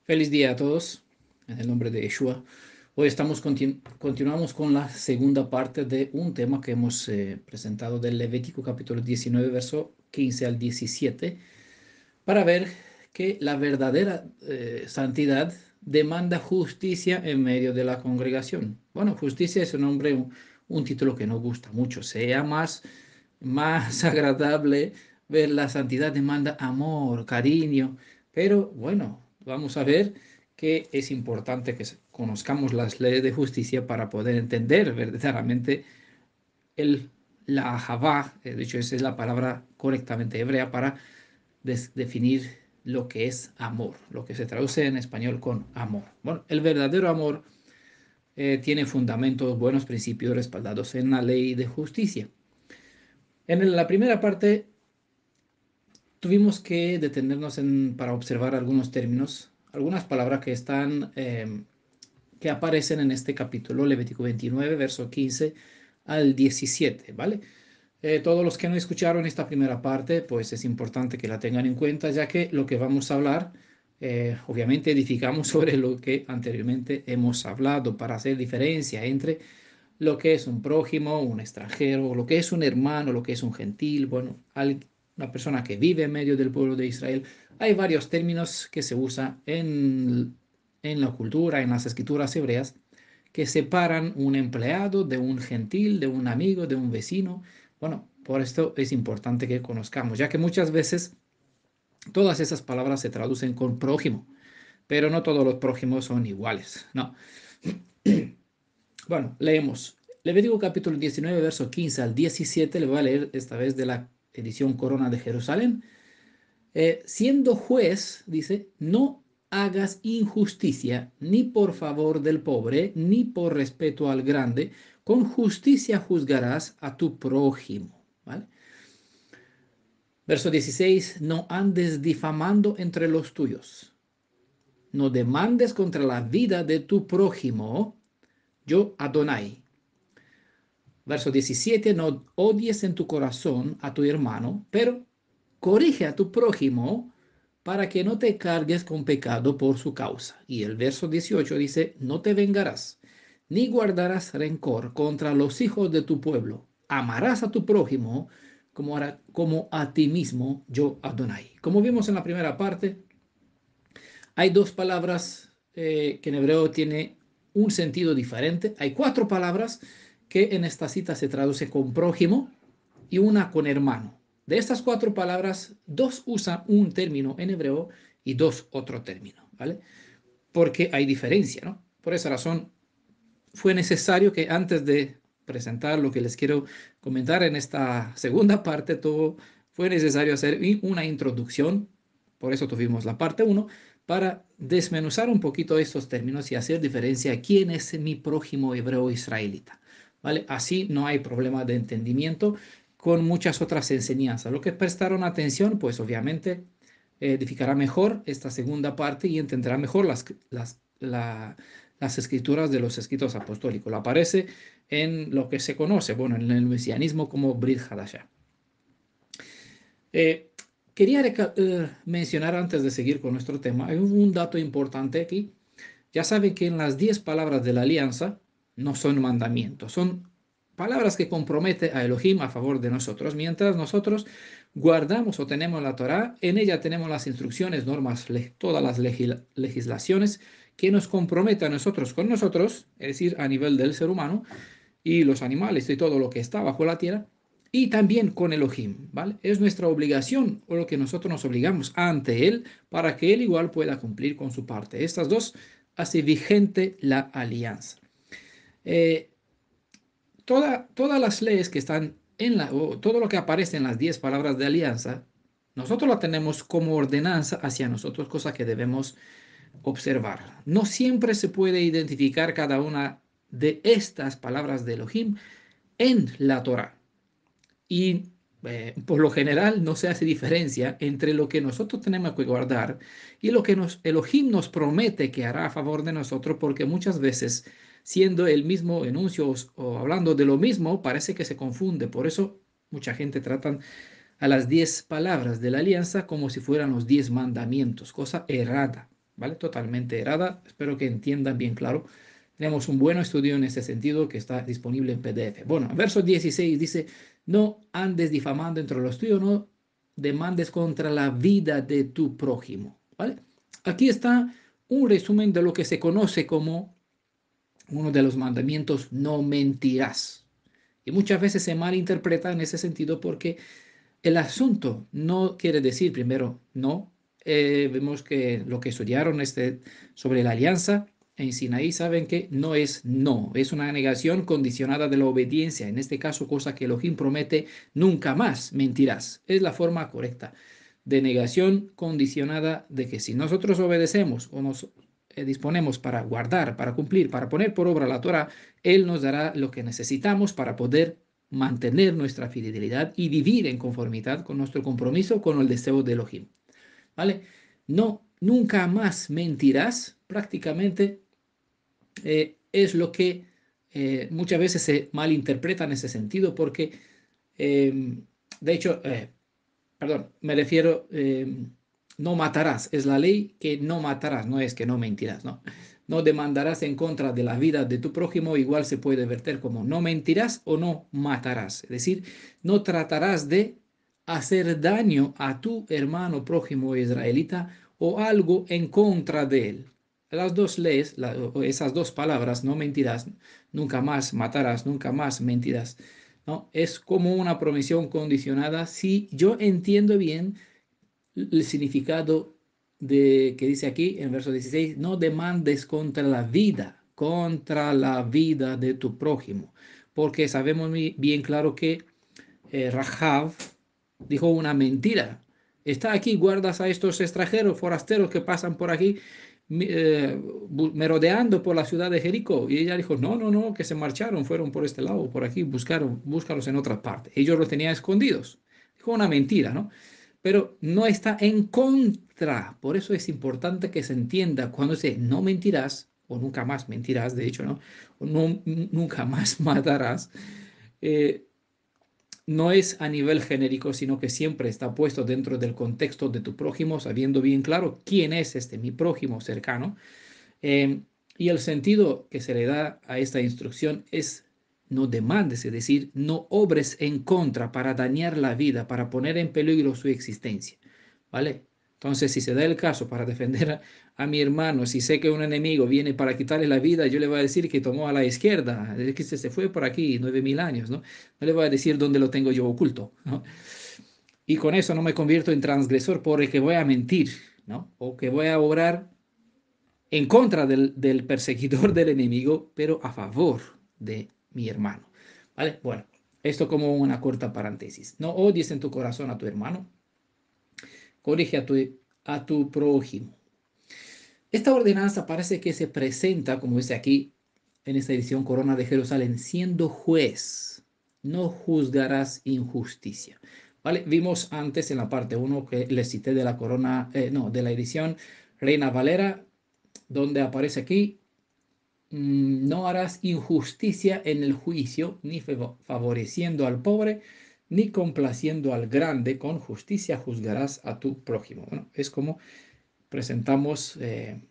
Feliz día a todos, en el nombre de Yeshua. Hoy continuamos con la segunda parte de un tema que hemos presentado del Levítico capítulo 19, verso 15 al 17, para ver que la verdadera santidad demanda justicia en medio de la congregación. Bueno, justicia es un título que nos gusta mucho. Sea más agradable ver la santidad demanda amor, cariño, pero bueno, vamos a ver que es importante que conozcamos las leyes de justicia para poder entender verdaderamente el, la Ahavá, de hecho esa es la palabra correctamente hebrea para definir lo que es amor, lo que se traduce en español con amor. Bueno, el verdadero amor tiene fundamentos, buenos principios respaldados en la ley de justicia. En la primera parte tuvimos que detenernos para observar algunos términos, algunas palabras que aparecen en este capítulo, Levítico 29, verso 15 al 17, ¿vale? Todos los que no escucharon esta primera parte, pues es importante que la tengan en cuenta, ya que lo que vamos a hablar, obviamente edificamos sobre lo que anteriormente hemos hablado para hacer diferencia entre lo que es un prójimo, un extranjero, lo que es un hermano, lo que es un gentil, bueno, una persona que vive en medio del pueblo de Israel. Hay varios términos que se usan en la cultura, en las escrituras hebreas, que separan un empleado de un gentil, de un amigo, de un vecino. Bueno, por esto es importante que conozcamos, ya que muchas veces todas esas palabras se traducen con prójimo, pero no todos los prójimos son iguales, ¿no? Bueno, leemos. Levítico capítulo 19, verso 15 al 17, le voy a leer esta vez de la edición Corona de Jerusalén. Siendo juez, dice, no hagas injusticia ni por favor del pobre, ni por respeto al grande, con justicia juzgarás a tu prójimo. ¿Vale? Verso 16, no andes difamando entre los tuyos, no demandes contra la vida de tu prójimo, yo Adonai. Verso 17, no odies en tu corazón a tu hermano, pero corrige a tu prójimo para que no te cargues con pecado por su causa. Y el verso 18 dice, no te vengarás, ni guardarás rencor contra los hijos de tu pueblo. Amarás a tu prójimo como a ti mismo, yo Adonai. Como vimos en la primera parte, hay dos palabras que en hebreo tiene un sentido diferente. Hay cuatro palabras que en esta cita se traduce con prójimo y una con hermano. De estas cuatro palabras, dos usan un término en hebreo y dos otro término, ¿vale? Porque hay diferencia, ¿no? Por esa razón fue necesario que antes de presentar lo que les quiero comentar en esta segunda parte, fue necesario hacer una introducción, por eso tuvimos la parte 1, para desmenuzar un poquito estos términos y hacer diferencia quién es mi prójimo hebreo israelita, ¿vale? Así no hay problema de entendimiento con muchas otras enseñanzas. Lo que prestaron atención, pues obviamente edificará mejor esta segunda parte y entenderá mejor las escrituras de los escritos apostólicos. Lo aparece en lo que se conoce, bueno, en el mesianismo como Brit Hadashah. Eh, Quería mencionar antes de seguir con nuestro tema, hay un dato importante aquí. Ya saben que en las 10 palabras de la alianza no son mandamientos, son palabras que compromete a Elohim a favor de nosotros. Mientras nosotros guardamos o tenemos la Torá, en ella tenemos las instrucciones, normas, todas las legislaciones que nos comprometen a nosotros con nosotros, es decir, a nivel del ser humano y los animales y todo lo que está bajo la tierra, y también con Elohim, ¿vale? Es nuestra obligación o lo que nosotros nos obligamos ante Él para que Él igual pueda cumplir con su parte. Estas dos hace vigente la alianza. Eh, todas las leyes que están o todo lo que aparece en las 10 palabras de alianza, nosotros la tenemos como ordenanza hacia nosotros, cosa que debemos observar. No siempre se puede identificar cada una de estas palabras de Elohim en la Torah. Y por lo general no se hace diferencia entre lo que nosotros tenemos que guardar y lo que Elohim nos promete que hará a favor de nosotros, porque muchas veces, siendo el mismo enuncio o hablando de lo mismo, parece que se confunde. Por eso mucha gente trata a las 10 palabras de la alianza como si fueran los 10 mandamientos, cosa errada. ¿vale? Totalmente errada. Espero que entiendan bien claro. Tenemos un buen estudio en ese sentido que está disponible en PDF. Bueno, verso 16 dice, no andes difamando entre los tuyos, no demandes contra la vida de tu prójimo, ¿vale? Aquí está un resumen de lo que se conoce como uno de los mandamientos, no mentirás. Y muchas veces se malinterpreta en ese sentido porque el asunto no quiere decir, primero, no. Vemos que lo que estudiaron sobre la alianza en Sinaí saben que no es no, es una negación condicionada de la obediencia. En este caso, cosa que Elohim promete, nunca más mentirás. Es la forma correcta de negación condicionada de que si nosotros obedecemos o nos disponemos para guardar, para cumplir, para poner por obra la Torah, Él nos dará lo que necesitamos para poder mantener nuestra fidelidad y vivir en conformidad con nuestro compromiso con el deseo de Elohim. ¿Vale? No, nunca más mentirás, prácticamente es lo que muchas veces se malinterpreta en ese sentido porque, de hecho, perdón, me refiero, no matarás, es la ley que no matarás, no es que no mentirás, ¿no? No demandarás en contra de la vida de tu prójimo, igual se puede verter como no mentirás o no matarás, es decir, no tratarás de hacer daño a tu hermano prójimo israelita o algo en contra de él. Las dos leyes, esas dos palabras, no mentirás, nunca más matarás, nunca más mentirás, ¿no? Es como una promisión condicionada si yo entiendo bien el significado de que dice aquí en verso 16, no demandes contra la vida de tu prójimo, porque sabemos bien claro que Rahab dijo una mentira. Está aquí, guardas a estos extranjeros, forasteros que pasan por aquí merodeando por la ciudad de Jericó. Y ella dijo, no, no, no, que se marcharon, fueron por este lado, por aquí, búscalos en otra parte. Ellos los tenían escondidos. Dijo una mentira, ¿no? Pero no está en contra. Por eso es importante que se entienda cuando dice no mentirás, o nunca más mentirás, de hecho, ¿no? O no, nunca más matarás. Eh, no es a nivel genérico, sino que siempre está puesto dentro del contexto de tu prójimo, sabiendo bien claro quién es mi prójimo cercano. Eh, y el sentido que se le da a esta instrucción es no demandes, es decir, no obres en contra para dañar la vida, para poner en peligro su existencia, ¿vale? Entonces, si se da el caso para defender a mi hermano, si sé que un enemigo viene para quitarle la vida, yo le voy a decir que tomó a la izquierda, es que se fue por aquí 9000 años, ¿no? No le voy a decir dónde lo tengo yo oculto, ¿no? Y con eso no me convierto en transgresor por el que voy a mentir, ¿no? O que voy a obrar en contra del perseguidor del enemigo, pero a favor de mi hermano. ¿Vale? Bueno, esto como una corta paréntesis. No odies en tu corazón a tu hermano, corrige a tu prójimo. Esta ordenanza parece que se presenta, como dice aquí en esta edición Corona de Jerusalén, siendo juez, no juzgarás injusticia. ¿Vale? Vimos antes en la parte 1 que les cité de la corona, no, de la edición Reina Valera, donde aparece aquí, no harás injusticia en el juicio, ni favoreciendo al pobre, ni complaciendo al grande, con justicia juzgarás a tu prójimo. Bueno, es como presentamos en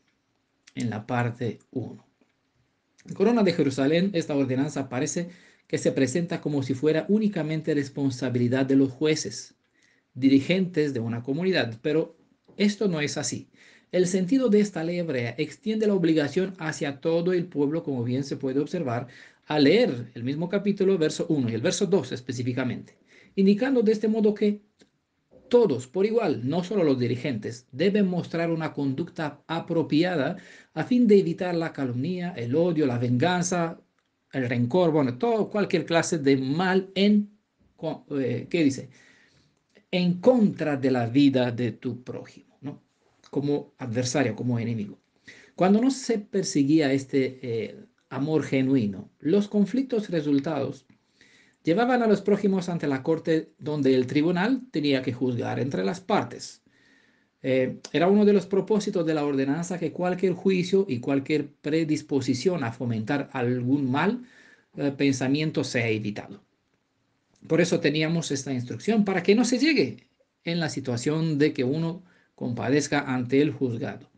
la parte 1. En Corona de Jerusalén, esta ordenanza parece que se presenta como si fuera únicamente responsabilidad de los jueces, dirigentes de una comunidad, pero esto no es así. El sentido de esta ley hebrea extiende la obligación hacia todo el pueblo, como bien se puede observar al leer el mismo capítulo, verso 1 y el verso 2 específicamente, indicando de este modo que todos, por igual, no solo los dirigentes, deben mostrar una conducta apropiada a fin de evitar la calumnia, el odio, la venganza, el rencor, bueno, todo, cualquier clase de mal ¿qué dice? En contra de la vida de tu prójimo, ¿no? Como adversario, como enemigo. Cuando no se perseguía amor genuino, los conflictos resultados llevaban a los prójimos ante la corte donde el tribunal tenía que juzgar entre las partes. Era uno de los propósitos de la ordenanza que cualquier juicio y cualquier predisposición a fomentar algún mal pensamiento sea evitado. Por eso teníamos esta instrucción, para que no se llegue en la situación de que uno compadezca ante el juzgado.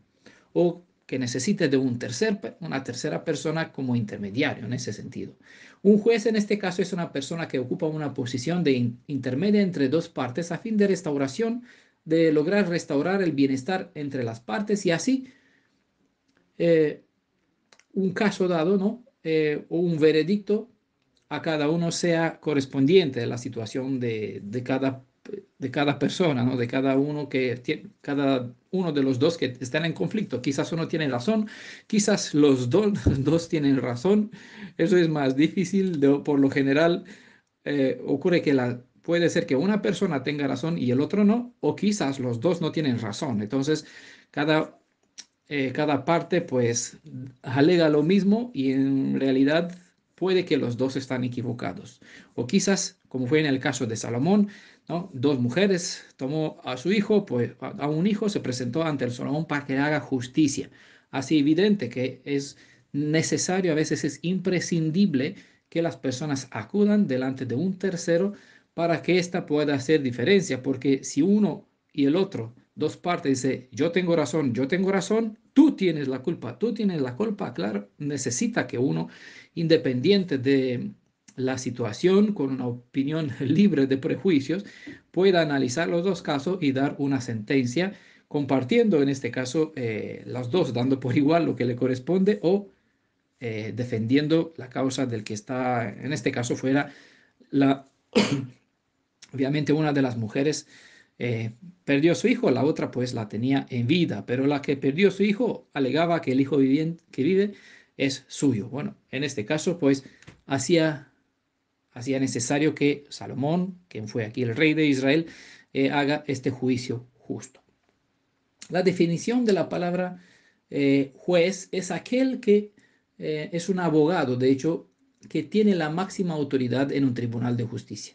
o que necesite de una tercera persona como intermediario en ese sentido. Un juez en este caso es una persona que ocupa una posición de intermedia entre dos partes a fin de restauración, de lograr restaurar el bienestar entre las partes y así eh, un caso dado, ¿no? O un veredicto a cada uno sea correspondiente a la situación de cada persona, ¿no? De cada uno cada uno de los dos que están en conflicto. Quizás uno tiene razón, quizás los dos tienen razón. Eso es más difícil. Por lo general, ocurre que puede ser que una persona tenga razón y el otro no, o quizás los dos no tienen razón. Entonces, cada cada parte pues alega lo mismo y en realidad puede que los dos están equivocados. O quizás, como fue en el caso de Salomón, ¿no? Dos mujeres tomó a su hijo, pues a un hijo se presentó ante el Salomón para que haga justicia. Así evidente que es necesario, a veces es imprescindible que las personas acudan delante de un tercero para que ésta pueda hacer diferencia, porque si uno y el otro, dos partes, dice, yo tengo razón, tú tienes la culpa, claro, necesita que uno, independiente de la situación, con una opinión libre de prejuicios, pueda analizar los dos casos y dar una sentencia, compartiendo en este caso los dos, dando por igual lo que le corresponde o defendiendo la causa del que está, en este caso fuera la obviamente una de las mujeres perdió a su hijo, la otra pues la tenía en vida, pero la que perdió a su hijo alegaba que el hijo que vive es suyo. Bueno, en este caso pues hacía, hacía necesario que Salomón, quien fue aquí el rey de Israel, haga este juicio justo. La definición de la palabra juez es aquel que es un abogado, de hecho, que tiene la máxima autoridad en un tribunal de justicia.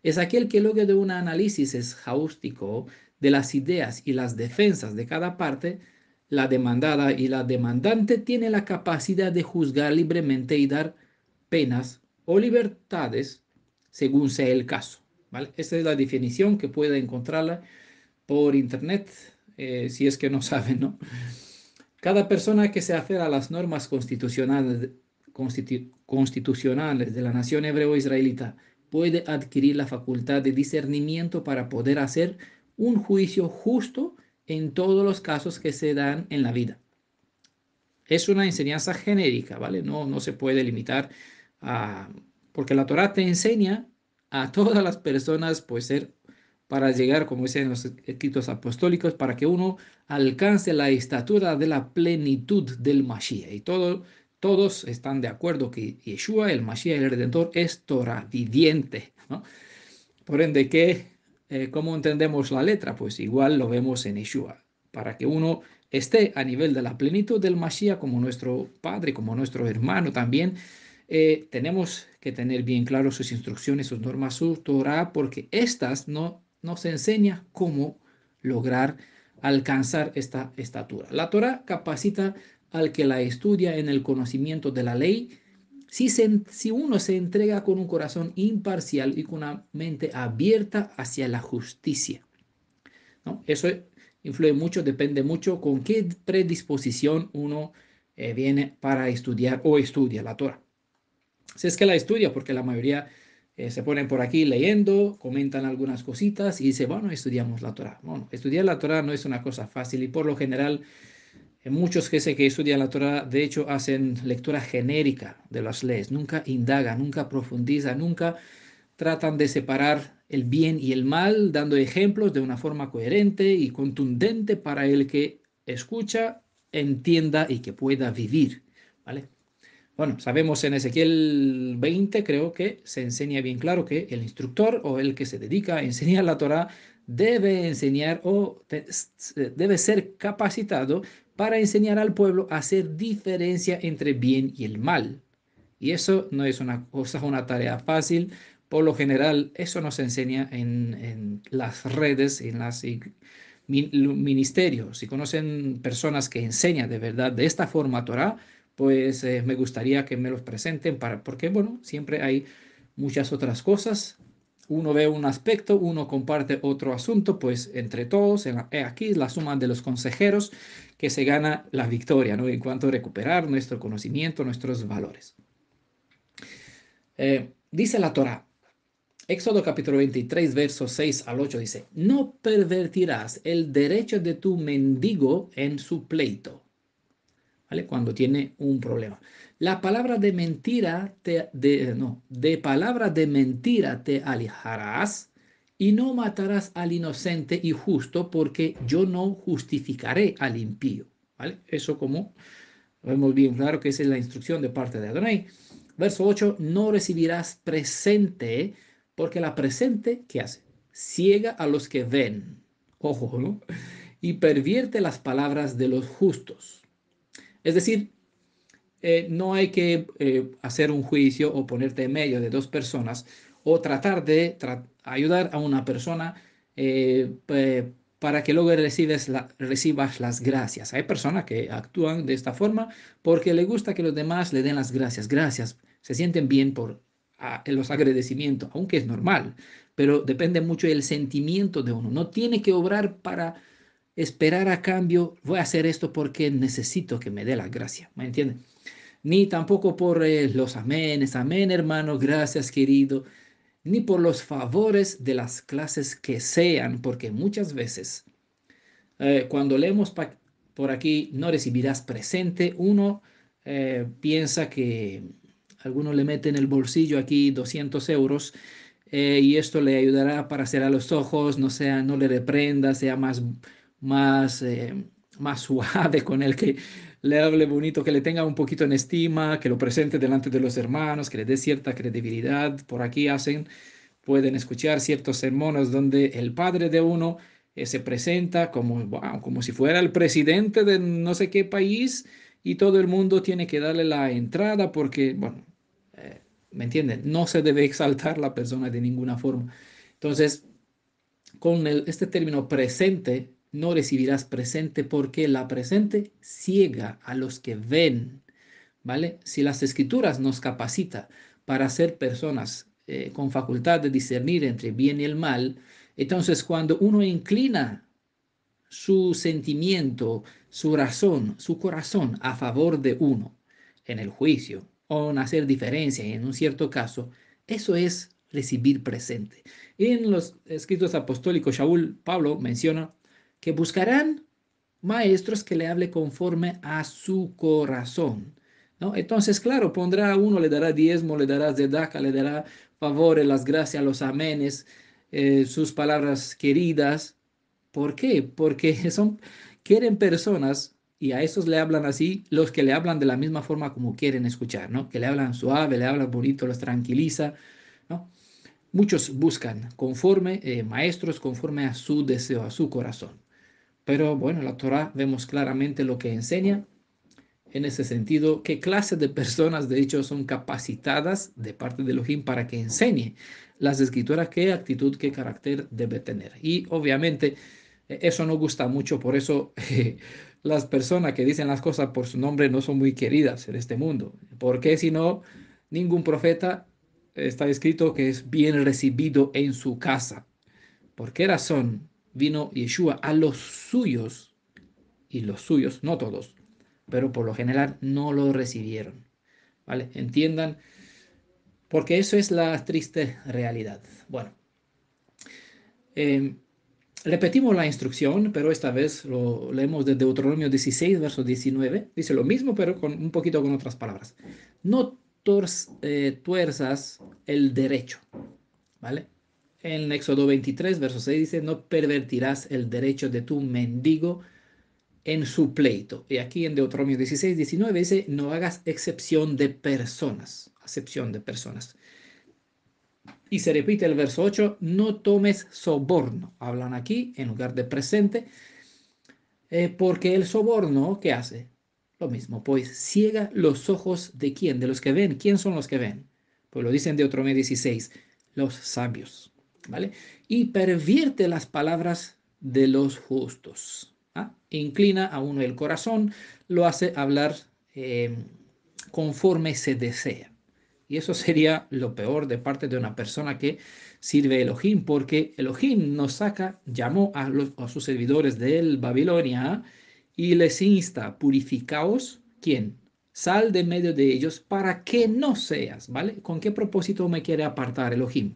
Es aquel que luego de un análisis exhaustivo de las ideas y las defensas de cada parte, la demandada y la demandante tiene la capacidad de juzgar libremente y dar penas o libertades según sea el caso. ¿Vale? Esta es la definición que puede encontrarla por internet, si es que no saben, ¿no? Cada persona que se aferra a las normas constitucionales de la nación hebreo-israelita puede adquirir la facultad de discernimiento para poder hacer un juicio justo en todos los casos que se dan en la vida. Es una enseñanza genérica, ¿vale? No se puede limitar a... Porque la Torá te enseña a todas las personas, pues, ser para llegar, como dicen los escritos apostólicos, para que uno alcance la estatura de la plenitud del Mashiach. Y todos están de acuerdo que Yeshua, el Mashiach, el Redentor, es Torah viviente, ¿no? Por ende, ¿cómo entendemos la letra? Pues igual lo vemos en Yeshua, para que uno esté a nivel de la plenitud del Mashiach como nuestro Padre, como nuestro hermano también. Tenemos que tener bien claro sus instrucciones, sus normas, su Torah, porque estas no nos enseña cómo lograr alcanzar esta estatura. La Torah capacita al que la estudia en el conocimiento de la ley si uno se entrega con un corazón imparcial y con una mente abierta hacia la justicia, ¿no? Eso influye mucho, depende mucho con qué predisposición uno viene para estudiar o estudia la Torah. Si es que la estudia, porque la mayoría se ponen por aquí leyendo, comentan algunas cositas y dice, bueno, estudiamos la Torah. Bueno, estudiar la Torah no es una cosa fácil y por lo general muchos que sé que estudian la Torah, de hecho, hacen lectura genérica de las leyes, nunca indagan, nunca profundizan, nunca tratan de separar el bien y el mal, dando ejemplos de una forma coherente y contundente para el que escucha, entienda y que pueda vivir, ¿vale? Bueno, sabemos en Ezequiel 20, creo que se enseña bien claro que el instructor o el que se dedica a enseñar la Torah debe enseñar debe ser capacitado para enseñar al pueblo a hacer diferencia entre bien y el mal. Y eso no es una cosa, una tarea fácil. Por lo general, eso no se enseña en las redes, en los ministerios. Si conocen personas que enseñan de verdad de esta forma Torah, pues me gustaría que me los presenten porque, bueno, siempre hay muchas otras cosas uno ve un aspecto, uno comparte otro asunto, pues entre todos, aquí la suma de los consejeros que se gana la victoria, ¿no? En cuanto a recuperar nuestro conocimiento, nuestros valores. Dice la Torá, Éxodo capítulo 23, versos 6 al 8 dice, no pervertirás el derecho de tu mendigo en su pleito, ¿vale? Cuando tiene un problema. La palabra de mentira, de palabra de mentira te alejarás y no matarás al inocente y justo porque yo no justificaré al impío, ¿vale? Eso como vemos bien claro que esa es la instrucción de parte de Adonai. Verso 8, no recibirás presente, porque la presente, ¿qué hace? Ciega a los que ven, ojo, ¿no? Y pervierte las palabras de los justos. Es decir, no hay que hacer un juicio o ponerte en medio de dos personas o tratar de ayudar a una persona para que luego recibas las gracias. Hay personas que actúan de esta forma porque le gusta que los demás le den las gracias. Gracias. Se sienten bien por los agradecimientos, aunque es normal, pero depende mucho del sentimiento de uno. No tiene que obrar para esperar a cambio. Voy a hacer esto porque necesito que me dé la gracia. ¿Me entienden? Ni tampoco por los amenes, amén hermano, gracias querido, ni por los favores de las clases que sean, porque muchas veces cuando leemos por aquí, no recibirás presente, uno piensa que alguno le mete en el bolsillo aquí 200 euros y esto le ayudará para cerrar los ojos, no le reprenda, sea más, más suave con él, que le hable bonito, que le tenga un poquito en estima, que lo presente delante de los hermanos, que le dé cierta credibilidad. Por aquí pueden escuchar ciertos sermones donde el padre de uno se presenta como, wow, como si fuera el presidente de no sé qué país y todo el mundo tiene que darle la entrada porque, bueno, ¿me entienden? No se debe exaltar la persona de ninguna forma. Entonces, con este término presente, no recibirás presente porque la presente ciega a los que ven, ¿vale? Si las escrituras nos capacita para ser personas con facultad de discernir entre bien y el mal, entonces cuando uno inclina su sentimiento, su razón, su corazón a favor de uno en el juicio o en hacer diferencia en un cierto caso, eso es recibir presente. Y en los escritos apostólicos, Pablo menciona que buscarán maestros que le hable conforme a su corazón, ¿no? Entonces, claro, pondrá a uno, le dará diezmo, le dará zedaca, le dará favores, las gracias, los amenes, sus palabras queridas. ¿Por qué? Porque quieren personas y a esos le hablan así, los que le hablan de la misma forma como quieren escuchar, ¿no? Que le hablan suave, le hablan bonito, los tranquiliza, ¿no? Muchos buscan conforme, maestros conforme a su deseo, a su corazón. Pero bueno, la Torah vemos claramente lo que enseña en ese sentido, qué clase de personas de hecho son capacitadas de parte de Elohim para que enseñe las escrituras, qué actitud, qué carácter debe tener. Y obviamente eso no gusta mucho, por eso las personas que dicen las cosas por su nombre no son muy queridas en este mundo, porque si no, ningún profeta está escrito que es bien recibido en su casa. ¿Por qué razón vino Yeshua a los suyos? Y los suyos, no todos, pero por lo general no lo recibieron. ¿Vale? Entiendan, porque eso es la triste realidad. Bueno, eh, repetimos la instrucción, pero esta vez lo leemos de Deuteronomio 16, verso 19. Dice lo mismo, pero con un poquito con otras palabras. No tuerzas el derecho, ¿vale? En Éxodo 23, verso 6 dice, no pervertirás el derecho de tu mendigo en su pleito. Y aquí en Deuteronomio 16, 19 dice, no hagas excepción de personas, acepción de personas. Y se repite el verso 8, no tomes soborno. Hablan aquí en lugar de presente, porque el soborno, ¿qué hace? Lo mismo, pues ciega los ojos de quién, de los que ven. ¿Quién son los que ven? Pues lo dicen en Deuteronomio 16, los sabios, ¿vale? Y pervierte las palabras de los justos. ¿Ah? Inclina a uno el corazón, lo hace hablar conforme se desea. Y eso sería lo peor de parte de una persona que sirve a Elohim, porque Elohim nos saca, llamó a sus servidores de Babilonia y les insta, purificaos, ¿quién? Sal de medio de ellos para que no seas, ¿vale? ¿Con qué propósito me quiere apartar Elohim?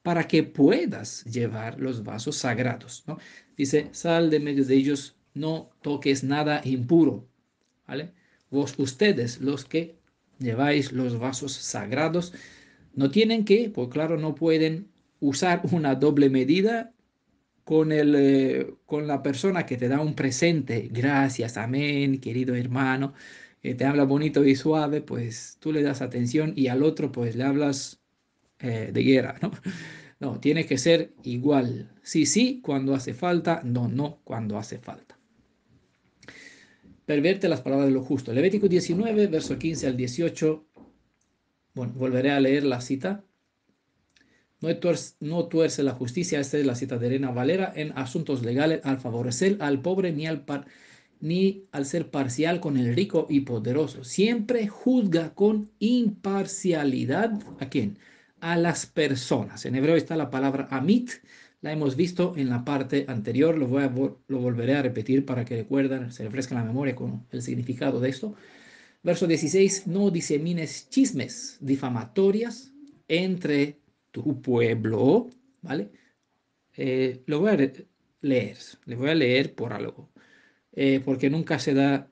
Para que puedas llevar los vasos sagrados, ¿no? Dice, sal de medio de ellos, no toques nada impuro, ¿vale? Ustedes, los que lleváis los vasos sagrados, no tienen que, pues claro, no pueden usar una doble medida con la persona que te da un presente. Gracias, amén, querido hermano. Te habla bonito y suave, pues tú le das atención y al otro pues le hablas de guerra, ¿no? No, tiene que ser igual. Sí, sí, cuando hace falta, no, no, cuando hace falta. Pervierte las palabras de lo justo. Levítico 19, verso 15 al 18. Bueno, volveré a leer la cita. No tuerce la justicia, esta es la cita de Elena Valera, en asuntos legales al favorecer al pobre ni al ser parcial con el rico y poderoso. Siempre juzga con imparcialidad. ¿A quién? A las personas. En hebreo está la palabra amit. La hemos visto en la parte anterior. Lo volveré a repetir para que recuerden, se refresquen la memoria con el significado de esto. Verso 16, no disemines chismes difamatorias entre tu pueblo, ¿vale? Lo voy a leer, le voy a leer por algo, porque nunca se da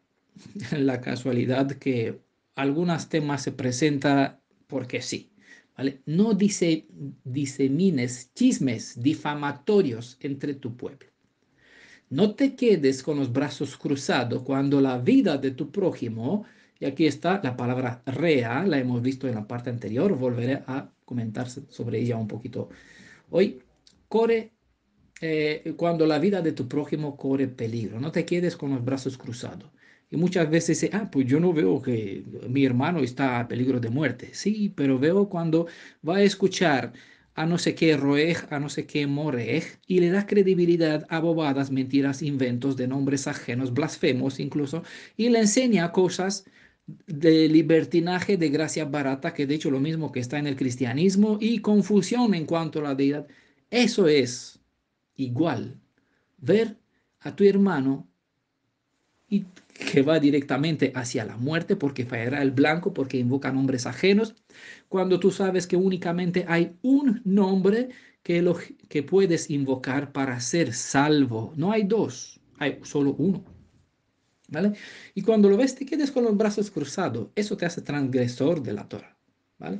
la casualidad que algunos temas se presentan porque sí, ¿vale? No disemines chismes difamatorios entre tu pueblo. No te quedes con los brazos cruzados cuando la vida de tu prójimo, y aquí está la palabra rea, la hemos visto en la parte anterior, volveré a comentar sobre ella un poquito hoy. Corre, cuando la vida de tu prójimo corre peligro, no te quedes con los brazos cruzados. Y muchas veces dice, pues yo no veo que mi hermano está a peligro de muerte. Sí, pero veo cuando va a escuchar a no sé qué Roej, a no sé qué Morej, y le da credibilidad a bobadas, mentiras, inventos de nombres ajenos, blasfemos incluso, y le enseña cosas de libertinaje, de gracia barata, que de hecho lo mismo que está en el cristianismo, y confusión en cuanto a la deidad. Eso es igual ver a tu hermano y que va directamente hacia la muerte porque fallará el blanco, porque invoca nombres ajenos, cuando tú sabes que únicamente hay un nombre que puedes invocar para ser salvo. No hay dos, hay solo uno. ¿Vale? Y cuando lo ves, te quedes con los brazos cruzados. Eso te hace transgresor de la Torah. ¿Vale?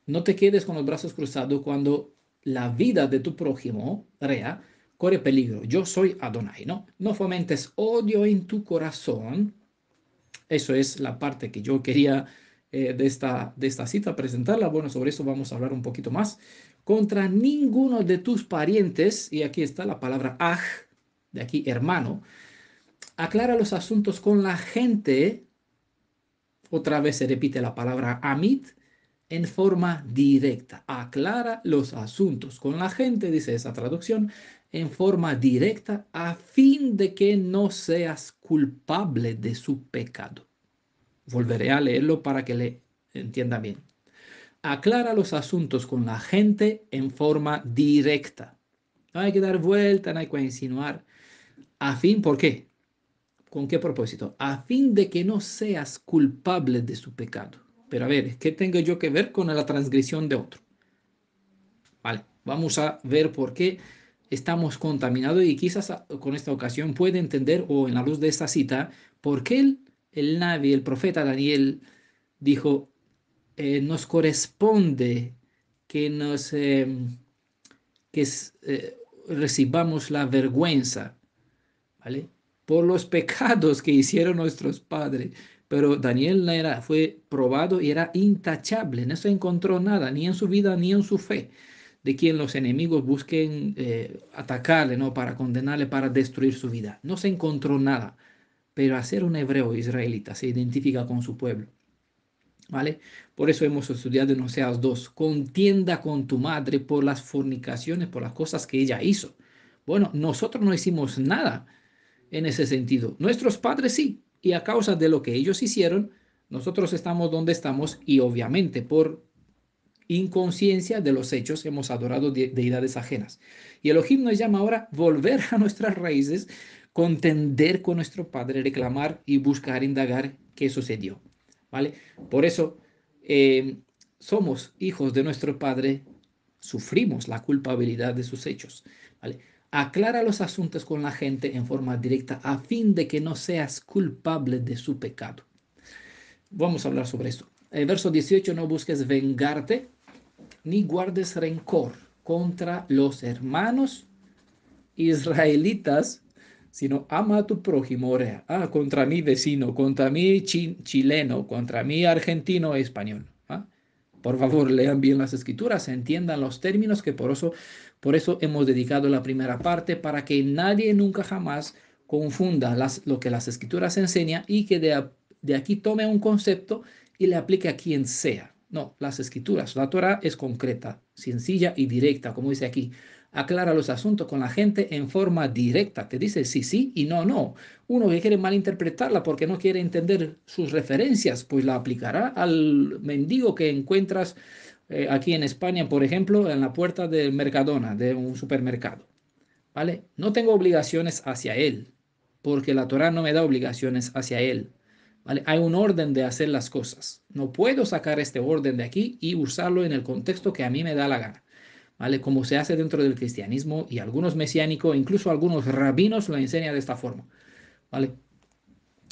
No te quedes con los brazos cruzados cuando la vida de tu prójimo, Rea, corre peligro. Yo soy Adonai, ¿no? No fomentes odio en tu corazón. Eso es la parte que yo quería de esta cita presentarla. Bueno, sobre eso vamos a hablar un poquito más. Contra ninguno de tus parientes, y aquí está la palabra aj, de aquí hermano, aclara los asuntos con la gente. Otra vez se repite la palabra amit en forma directa. Aclara los asuntos con la gente, dice esa traducción, en forma directa a fin de que no seas culpable de su pecado. Volveré a leerlo para que le entienda bien. Aclara los asuntos con la gente en forma directa. No hay que dar vuelta, no hay que insinuar. A fin, ¿por qué? ¿Con qué propósito? A fin de que no seas culpable de su pecado. Pero a ver, ¿qué tengo yo que ver con la transgresión de otro? Vale, vamos a ver por qué estamos contaminados y quizás con esta ocasión puede entender o en la luz de esta cita por qué el Navi, el profeta Daniel dijo, nos corresponde que que recibamos la vergüenza, ¿vale? Por los pecados que hicieron nuestros padres. Pero Daniel fue probado y era intachable, no se encontró nada, ni en su vida ni en su fe, de quien los enemigos busquen atacarle, ¿no? Para condenarle, para destruir su vida. No se encontró nada, pero al ser un hebreo israelita se identifica con su pueblo, ¿vale? Por eso hemos estudiado en Oseas 2, contienda con tu madre por las fornicaciones, por las cosas que ella hizo. Bueno, nosotros no hicimos nada en ese sentido. Nuestros padres sí, y a causa de lo que ellos hicieron, Nosotros estamos donde estamos y obviamente por inconsciencia de los hechos hemos adorado deidades ajenas. Y Elohim nos llama ahora volver a nuestras raíces, contender con nuestro Padre, reclamar y buscar, indagar qué sucedió. ¿Vale? Por eso somos hijos de nuestro Padre, sufrimos la culpabilidad de sus hechos. ¿Vale? Aclara los asuntos con la gente en forma directa a fin de que no seas culpable de su pecado. Vamos a hablar sobre esto. Verso 18, no busques vengarte ni guardes rencor contra los hermanos israelitas, sino ama a tu prójimo, orea. Contra mi vecino, contra mi chileno, contra mi argentino e español. Por favor, lean bien las escrituras, entiendan los términos, que por eso hemos dedicado la primera parte, para que nadie nunca jamás confunda lo que las escrituras enseñan y que de aquí tome un concepto y le aplique a quien sea. No, las escrituras, la Torah es concreta, sencilla y directa, como dice aquí. Aclara los asuntos con la gente en forma directa. Te dice sí, sí y no, no. Uno que quiere malinterpretarla porque no quiere entender sus referencias, pues la aplicará al mendigo que encuentras aquí en España, por ejemplo, en la puerta del Mercadona, de un supermercado. ¿Vale? No tengo obligaciones hacia él, porque la Torah no me da obligaciones hacia él. ¿Vale? Hay un orden de hacer las cosas. No puedo sacar este orden de aquí y usarlo en el contexto que a mí me da la gana. ¿Vale? Como se hace dentro del cristianismo y algunos mesiánicos, incluso algunos rabinos lo enseñan de esta forma. ¿Vale?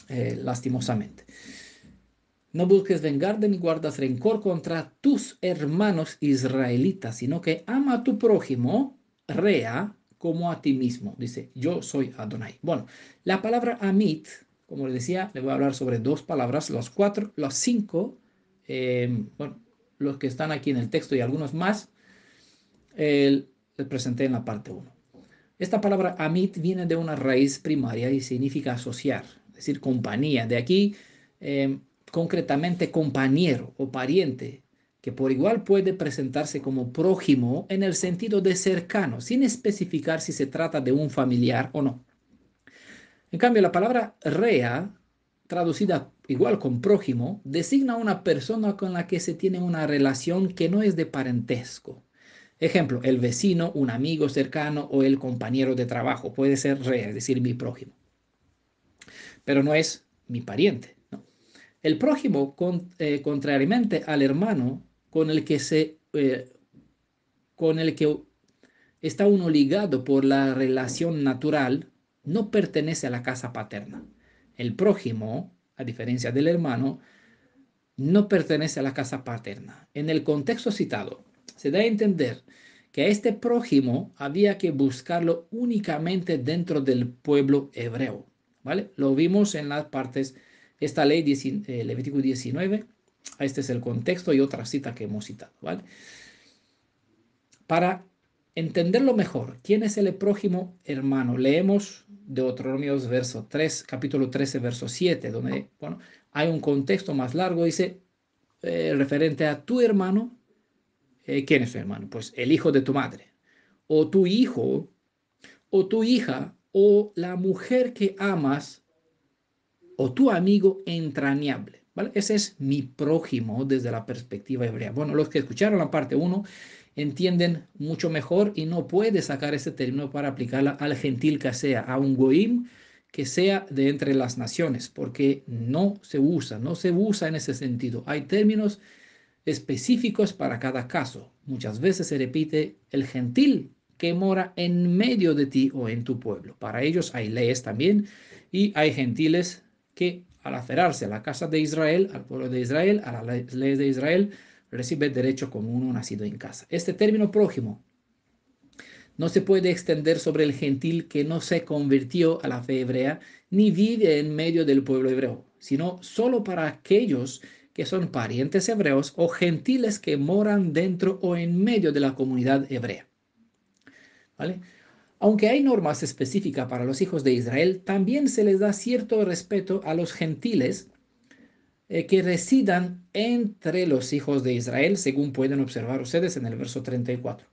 Lastimosamente. No busques vengarte ni guardas rencor contra tus hermanos israelitas, sino que ama a tu prójimo, rea, como a ti mismo. Dice, yo soy Adonai. Bueno, la palabra amit, como les decía, le voy a hablar sobre dos palabras, los cinco, bueno, los que están aquí en el texto y algunos más, les presenté en la parte 1. Esta palabra amit viene de una raíz primaria y significa asociar, es decir, compañía. De aquí, concretamente, compañero o pariente, que por igual puede presentarse como prójimo en el sentido de cercano, sin especificar si se trata de un familiar o no. En cambio, la palabra rea, traducida igual con prójimo, designa a una persona con la que se tiene una relación que no es de parentesco. Ejemplo, el vecino, un amigo cercano o el compañero de trabajo. Puede ser rea, es decir, mi prójimo. Pero no es mi pariente. ¿No? El prójimo, contrariamente al hermano con el que está uno ligado por la relación natural, no pertenece a la casa paterna. El prójimo, a diferencia del hermano, no pertenece a la casa paterna. En el contexto citado, se da a entender que a este prójimo había que buscarlo únicamente dentro del pueblo hebreo. ¿Vale? Lo vimos en las partes, esta ley, Levítico 19, este es el contexto y otra cita que hemos citado. ¿Vale? Para entenderlo mejor, ¿quién es el prójimo hermano? Leemos Deuteronomios verso 3, capítulo 13, verso 7, donde bueno, hay un contexto más largo, dice, referente a tu hermano. ¿Quién es tu hermano? Pues el hijo de tu madre, o tu hijo, o tu hija, o la mujer que amas, o tu amigo entrañable. ¿Vale? Ese es mi prójimo desde la perspectiva hebrea. Bueno, los que escucharon la parte 1 entienden mucho mejor y no puede sacar ese término para aplicarla al gentil que sea, a un goim que sea de entre las naciones, porque no se usa en ese sentido. Hay términos específicos para cada caso. Muchas veces se repite el gentil que mora en medio de ti o en tu pueblo. Para ellos hay leyes también y hay gentiles que al aferrarse a la casa de Israel, al pueblo de Israel, a las leyes de Israel, recibe derecho como uno nacido en casa. Este término prójimo no se puede extender sobre el gentil que no se convirtió a la fe hebrea ni vive en medio del pueblo hebreo, sino solo para aquellos que son parientes hebreos o gentiles que moran dentro o en medio de la comunidad hebrea. ¿Vale? Aunque hay normas específicas para los hijos de Israel, también se les da cierto respeto a los gentiles que residan entre los hijos de Israel, según pueden observar ustedes en el verso 34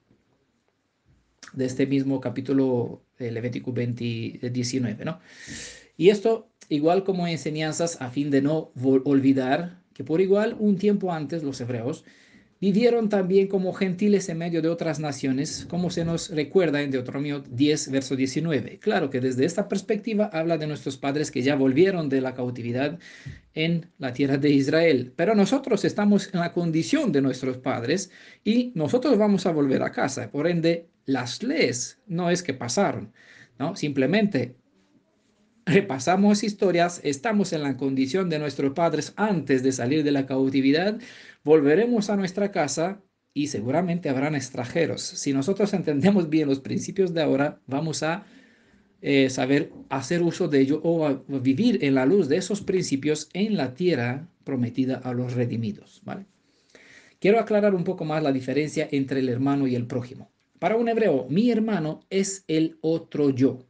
de este mismo capítulo Levítico 19, ¿no? Y esto igual como enseñanzas a fin de no olvidar que por igual un tiempo antes los hebreos vivieron también como gentiles en medio de otras naciones, como se nos recuerda en Deuteronomio 10, verso 19. Claro que desde esta perspectiva habla de nuestros padres que ya volvieron de la cautividad en la tierra de Israel. Pero nosotros estamos en la condición de nuestros padres y nosotros vamos a volver a casa. Por ende, las leyes no es que pasaron, ¿no? Simplemente repasamos historias, estamos en la condición de nuestros padres antes de salir de la cautividad, volveremos a nuestra casa y seguramente habrán extranjeros. Si nosotros entendemos bien los principios de ahora, vamos a saber hacer uso de ello o a vivir en la luz de esos principios en la tierra prometida a los redimidos, ¿vale? Quiero aclarar un poco más la diferencia entre el hermano y el prójimo. Para un hebreo, mi hermano es el otro yo,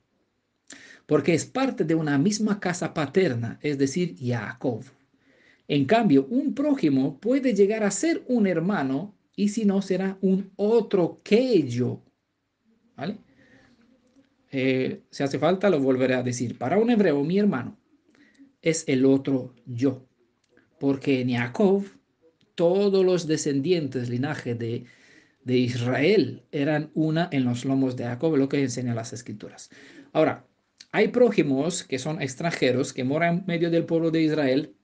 porque es parte de una misma casa paterna, es decir, Jacob. En cambio, un prójimo puede llegar a ser un hermano y si no, será un otro que yo, ¿vale? Si hace falta, lo volveré a decir. Para un hebreo, mi hermano es el otro yo, porque en Jacob todos los descendientes, linaje de Israel, eran una en los lomos de Jacob, lo que enseñan las escrituras. Ahora, hay prójimos que son extranjeros, que moran en medio del pueblo de Israel.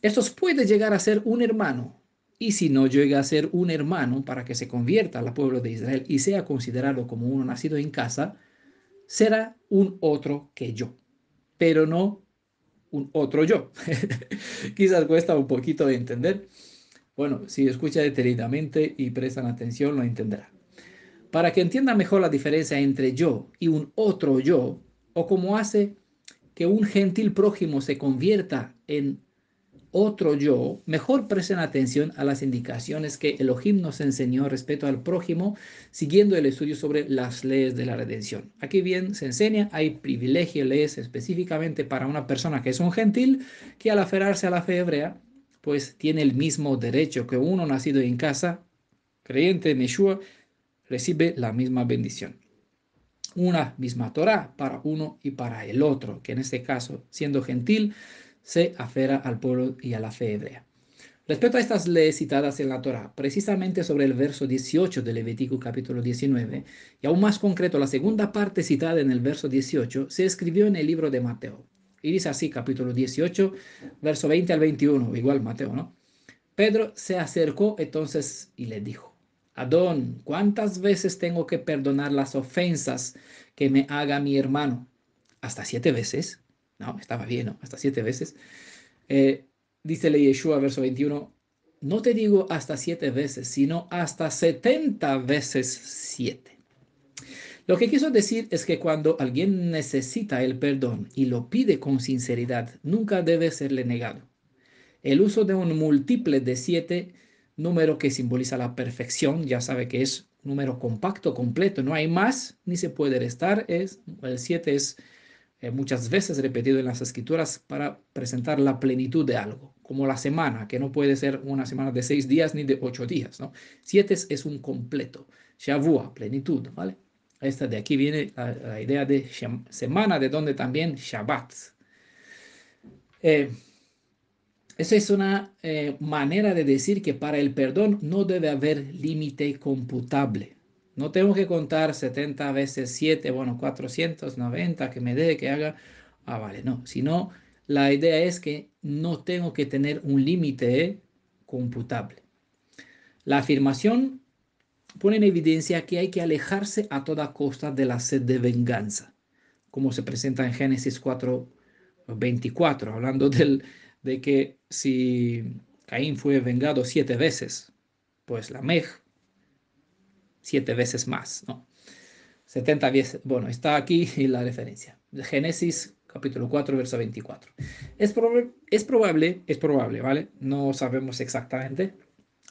Estos pueden llegar a ser un hermano, y si no llega a ser un hermano para que se convierta al pueblo de Israel y sea considerado como uno nacido en casa, será un otro que yo, pero no un otro yo. Quizás cuesta un poquito de entender. Bueno, si escucha detenidamente y prestan atención, lo entenderá. Para que entienda mejor la diferencia entre yo y un otro yo, o cómo hace que un gentil prójimo se convierta en otro yo, mejor presten atención a las indicaciones que Elohim nos enseñó respecto al prójimo, siguiendo el estudio sobre las leyes de la redención. Aquí bien se enseña, hay privilegio, leyes específicamente para una persona que es un gentil, que al aferrarse a la fe hebrea, pues tiene el mismo derecho que uno nacido en casa, creyente en Yeshua, recibe la misma bendición. Una misma Torah para uno y para el otro, que en este caso, siendo gentil, se aferra al pueblo y a la fe hebrea. Respecto a estas leyes citadas en la Torah, precisamente sobre el verso 18 de Levítico capítulo 19, y aún más concreto, la segunda parte citada en el verso 18, se escribió en el libro de Mateo. Y dice así, capítulo 18, verso 20 al 21, igual Mateo, ¿no? Pedro se acercó entonces y le dijo, Adón, ¿cuántas veces tengo que perdonar las ofensas que me haga mi hermano? ¿Hasta 7 veces? No, estaba bien, ¿no? Hasta 7 veces. Eh, Dícele Yeshua, verso 21, no te digo hasta 7 veces, sino hasta 70 veces 7. Lo que quiso decir es que cuando alguien necesita el perdón y lo pide con sinceridad, nunca debe serle negado. El uso de un múltiple de 7, número que simboliza la perfección, ya sabe que es un número compacto, completo, no hay más ni se puede restar. El 7 es muchas veces repetido en las escrituras para presentar la plenitud de algo, como la semana, que no puede ser una semana de 6 días ni de 8 días, ¿no? 7 es un completo, Shavua, plenitud, ¿vale? Esta de aquí viene la idea de semana, de donde también Shabbat. Eh, Esa es una manera de decir que para el perdón no debe haber límite computable. No tengo que contar 70 veces 7, bueno, 490, que me dé, que haga. Ah, vale, no. Sino la idea es que no tengo que tener un límite computable. La afirmación pone en evidencia que hay que alejarse a toda costa de la sed de venganza, como se presenta en Génesis 4:24, hablando de que si Caín fue vengado 7 veces, pues Lamej 7 veces más, ¿no? 70 veces, bueno, está aquí la referencia. Génesis capítulo 4, verso 24. Es probable, ¿vale? No sabemos exactamente.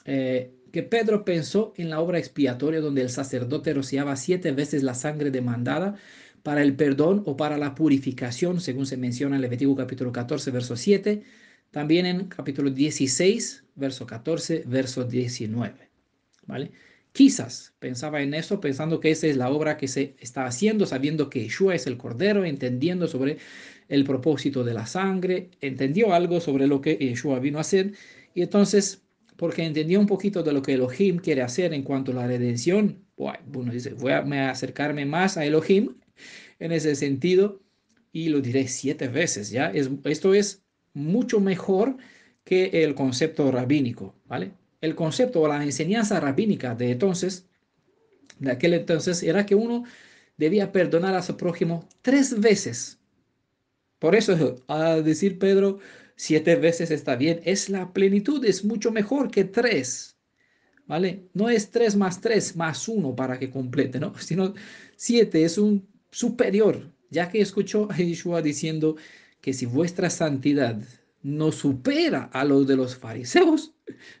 Que Pedro pensó en la obra expiatoria donde el sacerdote rociaba 7 veces la sangre demandada para el perdón o para la purificación, según se menciona en Levítico capítulo 14, verso 7, también en capítulo 16, verso 14, verso 19, ¿vale? Quizás pensaba en eso, pensando que esa es la obra que se está haciendo, sabiendo que Yeshua es el Cordero, entendiendo sobre el propósito de la sangre, entendió algo sobre lo que Yeshua vino a hacer, y entonces, porque entendió un poquito de lo que Elohim quiere hacer en cuanto a la redención, bueno, dice, voy a acercarme más a Elohim en ese sentido, y lo diré 7 veces, ¿ya? Esto es mucho mejor que el concepto rabínico, ¿vale? El concepto o la enseñanza rabínica de aquel entonces, era que uno debía perdonar a su prójimo 3 veces. Por eso, a decir Pedro, 7 veces está bien, es la plenitud, es mucho mejor que 3, ¿vale? No es 3 más 3 más 1 para que complete, ¿no? Sino 7 es un superior, ya que escuchó a Yeshua diciendo que si vuestra santidad no supera a los de los fariseos,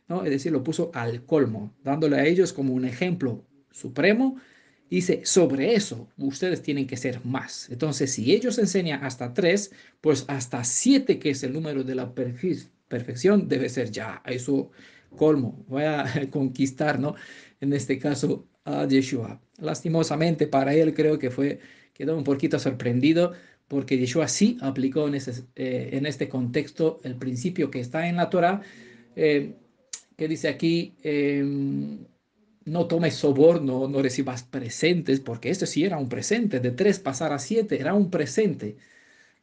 ¿no? Es decir, lo puso al colmo, dándole a ellos como un ejemplo supremo. Dice, sobre eso ustedes tienen que ser más. Entonces, si ellos enseñan hasta 3, pues hasta 7, que es el número de la perfección, debe ser ya eso colmo. Voy a conquistar, ¿no? En este caso, a Yeshua. Lastimosamente para él, creo que quedó un poquito sorprendido, porque Yeshua sí aplicó en este contexto el principio que está en la Torah, eh, que dice aquí, no tomes soborno, no recibas presentes, porque esto sí era un presente, de 3 pasar a 7 era un presente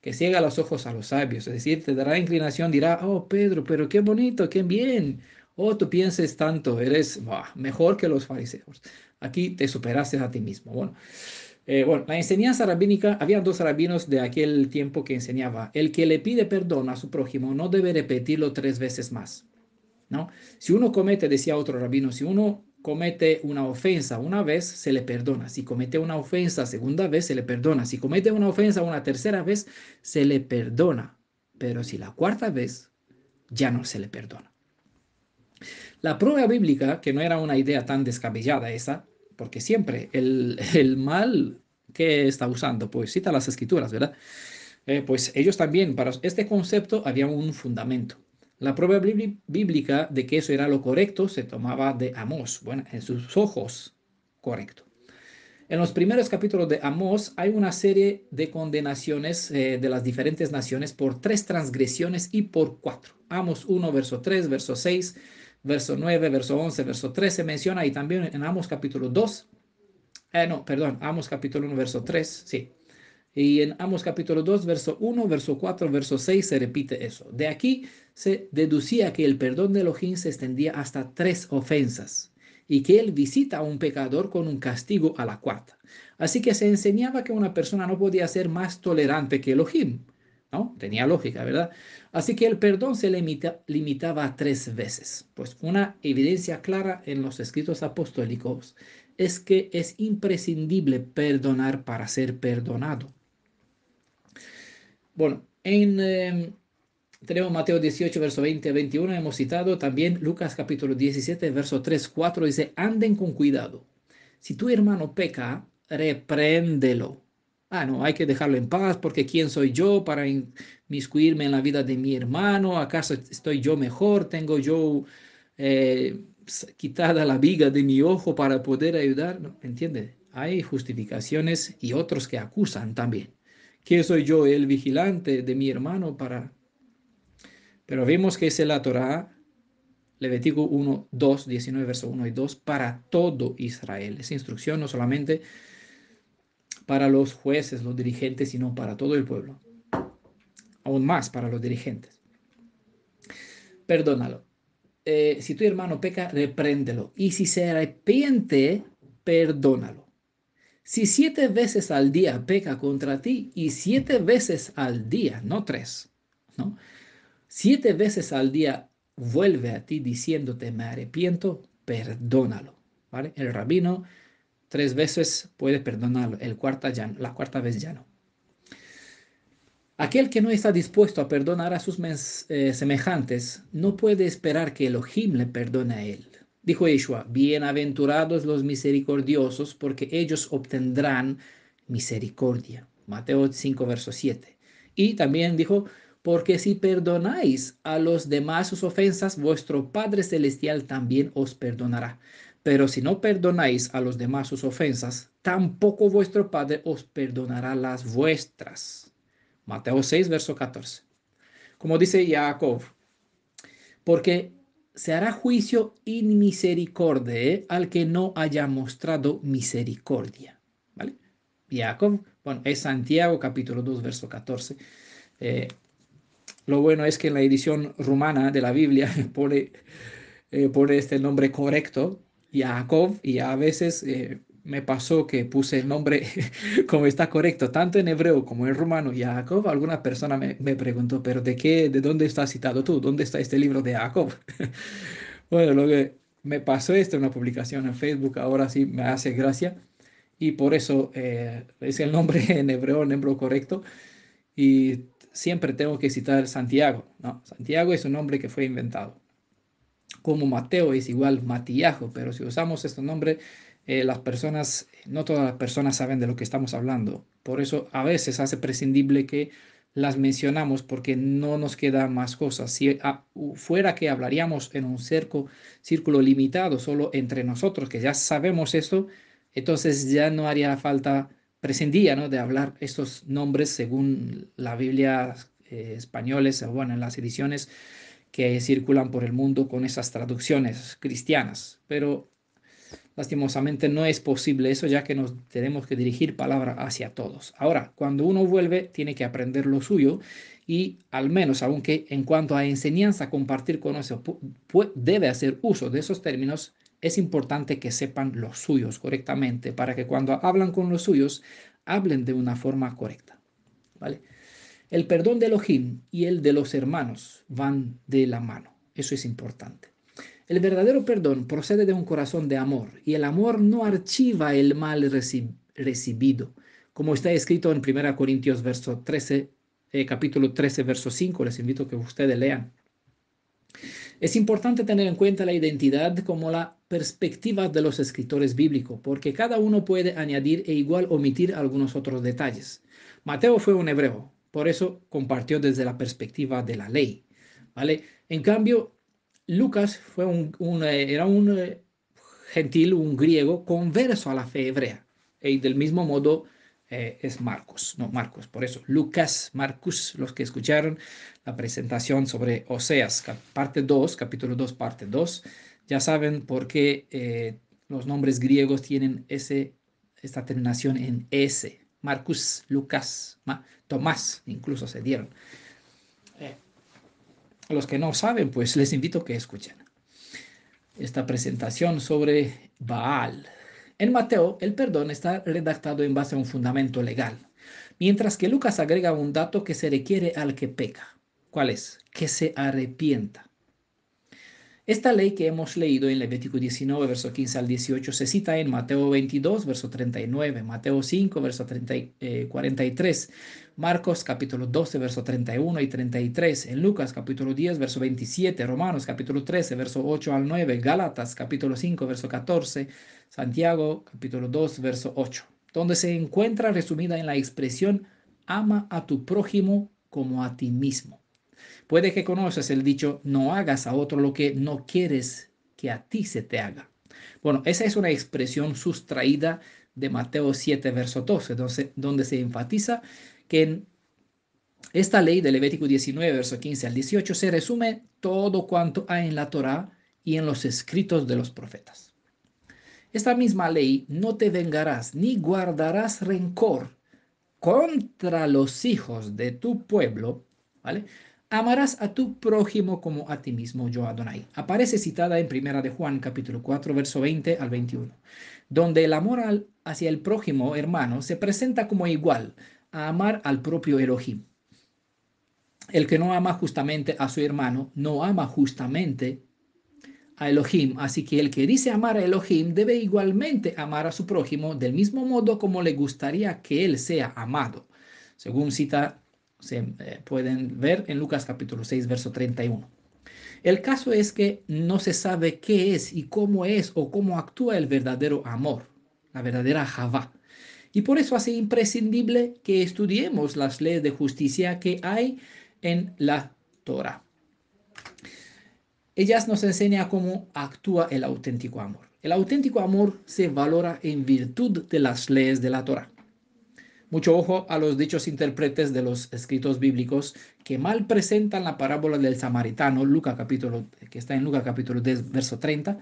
que ciega los ojos a los sabios, es decir, te dará inclinación, dirá, oh Pedro, pero qué bonito, qué bien, oh tú pienses tanto, eres mejor que los fariseos, aquí te superaste a ti mismo. Bueno, la enseñanza rabínica, había 2 rabinos de aquel tiempo que enseñaba, el que le pide perdón a su prójimo no debe repetirlo 3 veces más, ¿no? Si uno comete, decía otro rabino, si uno comete una ofensa una vez, se le perdona. Si comete una ofensa segunda vez, se le perdona. Si comete una ofensa una tercera vez, se le perdona. Pero si la cuarta vez, ya no se le perdona. La prueba bíblica, que no era una idea tan descabellada esa, porque siempre el mal que está usando, pues cita las escrituras, ¿verdad? Pues ellos también, para este concepto, había un fundamento. La prueba bíblica de que eso era lo correcto se tomaba de Amós, bueno, en sus ojos, correcto. En los primeros capítulos de Amós hay una serie de condenaciones de las diferentes naciones por 3 transgresiones y por 4. Amós 1, verso 3, verso 6, verso 9, verso 11, verso 13 menciona, y también en Amós capítulo 2, no, perdón, Amós capítulo 1, verso 3, sí. Y en Amós capítulo 2, verso 1, verso 4, verso 6 se repite eso. De aquí se deducía que el perdón de Elohim se extendía hasta 3 ofensas y que él visita a un pecador con un castigo a la cuarta. Así que se enseñaba que una persona no podía ser más tolerante que Elohim, ¿no? Tenía lógica, ¿verdad? Así que el perdón se limitaba a 3 veces. Pues una evidencia clara en los escritos apostólicos es que es imprescindible perdonar para ser perdonado. Bueno, tenemos Mateo 18, verso 20 a 21, hemos citado también Lucas capítulo 17, verso 3, 4, dice, anden con cuidado. Si tu hermano peca, repréndelo. No, hay que dejarlo en paz, porque ¿quién soy yo para inmiscuirme en la vida de mi hermano? ¿Acaso estoy yo mejor? ¿Tengo yo quitada la viga de mi ojo para poder ayudar? ¿No? ¿Entiende? Hay justificaciones y otros que acusan también. ¿Quién soy yo, el vigilante de mi hermano para...? Pero vemos que es la Torá, Levítico 1, 2, 19, verso 1 y 2, para todo Israel. Es instrucción no solamente para los jueces, los dirigentes, sino para todo el pueblo. Aún más para los dirigentes. Perdónalo. Si tu hermano peca, repréndelo. Y si se arrepiente, perdónalo. Si 7 veces al día peca contra ti, y 7 veces al día, no 3, ¿no? 7 veces al día vuelve a ti diciéndote me arrepiento, perdónalo, ¿vale? El rabino 3 veces puede perdonarlo, la cuarta vez ya no. Aquel que no está dispuesto a perdonar a sus semejantes no puede esperar que Elohim le perdone a él. Dijo Yeshua, bienaventurados los misericordiosos, porque ellos obtendrán misericordia. Mateo 5, verso 7. Y también dijo, porque si perdonáis a los demás sus ofensas, vuestro Padre Celestial también os perdonará. Pero si no perdonáis a los demás sus ofensas, tampoco vuestro Padre os perdonará las vuestras. Mateo 6, verso 14. Como dice Jacob, porque se hará juicio in misericordia al que no haya mostrado misericordia. ¿Vale? Jacob, bueno, es Santiago capítulo 2, verso 14. Eh, lo bueno es que en la edición rumana de la Biblia pone este nombre correcto, Jacob, y a veces me pasó que puse el nombre como está correcto, tanto en hebreo como en rumano, Jacob. Alguna persona me preguntó, pero ¿de dónde está citado tú? ¿Dónde está este libro de Jacob? Bueno, lo que me pasó esto en una publicación en Facebook, ahora sí me hace gracia, y por eso es el nombre en hebreo correcto, y siempre tengo que citar Santiago, ¿no? Santiago es un nombre que fue inventado. Como Mateo es igual Matíajo, pero si usamos este nombre, las personas, no todas las personas saben de lo que estamos hablando. Por eso a veces hace prescindible que las mencionamos porque no nos quedan más cosas. Si fuera que hablaríamos en un círculo limitado, solo entre nosotros, que ya sabemos esto, entonces ya no haría falta, prescindía, ¿no?, de hablar estos nombres según la Biblia españoles, o bueno, en las ediciones que circulan por el mundo con esas traducciones cristianas, pero lastimosamente no es posible eso, ya que nos tenemos que dirigir palabra hacia todos. Ahora, cuando uno vuelve, tiene que aprender lo suyo, y al menos, aunque en cuanto a enseñanza, compartir con eso, debe hacer uso de esos términos, es importante que sepan los suyos correctamente para que cuando hablan con los suyos, hablen de una forma correcta. ¿Vale? El perdón de Elohim y el de los hermanos van de la mano. Eso es importante. El verdadero perdón procede de un corazón de amor, y el amor no archiva el mal recibido, como está escrito en 1 Corintios verso 13, capítulo 13, verso 5. Les invito a que ustedes lean. Es importante tener en cuenta la identidad como la perspectiva de los escritores bíblicos, porque cada uno puede añadir e igual omitir algunos otros detalles. Mateo fue un hebreo, por eso compartió desde la perspectiva de la ley, ¿vale? En cambio, Lucas fue era un gentil, un griego converso a la fe hebrea, y del mismo modo es Marcos, no Marcos, por eso Lucas, Marcus, los que escucharon la presentación sobre Oseas, parte 2, capítulo 2, parte 2, ya saben por qué los nombres griegos tienen esta terminación en S. Marcus, Lucas, Tomás, incluso se dieron. Los que no saben, pues les invito a que escuchen esta presentación sobre Baal. En Mateo, el perdón está redactado en base a un fundamento legal, mientras que Lucas agrega un dato que se requiere al que peca. ¿Cuál es? Que se arrepienta. Esta ley que hemos leído en Levítico 19, verso 15 al 18, se cita en Mateo 22, verso 39, Mateo 5, verso 43, Marcos capítulo 12, verso 31 y 33, en Lucas capítulo 10, verso 27, Romanos capítulo 13, verso 8 al 9, Gálatas capítulo 5, verso 14, Santiago capítulo 2, verso 8, donde se encuentra resumida en la expresión ama a tu prójimo como a ti mismo. Puede que conoces el dicho, no hagas a otro lo que no quieres que a ti se te haga. Bueno, esa es una expresión sustraída de Mateo 7, verso 12, donde se enfatiza que en esta ley de Levítico 19, verso 15 al 18, se resume todo cuanto hay en la Torá y en los escritos de los profetas. Esta misma ley, no te vengarás ni guardarás rencor contra los hijos de tu pueblo, ¿vale? Amarás a tu prójimo como a ti mismo, yo Adonai. Aparece citada en 1 de Juan, capítulo 4, verso 20 al 21, donde el amor hacia el prójimo hermano se presenta como igual a amar al propio Elohim. El que no ama justamente a su hermano, no ama justamente a Elohim. Así que el que dice amar a Elohim debe igualmente amar a su prójimo del mismo modo como le gustaría que él sea amado. Según cita, pueden ver en Lucas capítulo 6, verso 31. El caso es que no se sabe qué es o cómo actúa el verdadero amor, la verdadera Javá. Y por eso hace imprescindible que estudiemos las leyes de justicia que hay en la Torah. Ellas nos enseñan cómo actúa el auténtico amor. El auténtico amor se valora en virtud de las leyes de la Torá. Mucho ojo a los dichos intérpretes de los escritos bíblicos que mal presentan la parábola del samaritano, que está en Lucas capítulo 10, verso 30,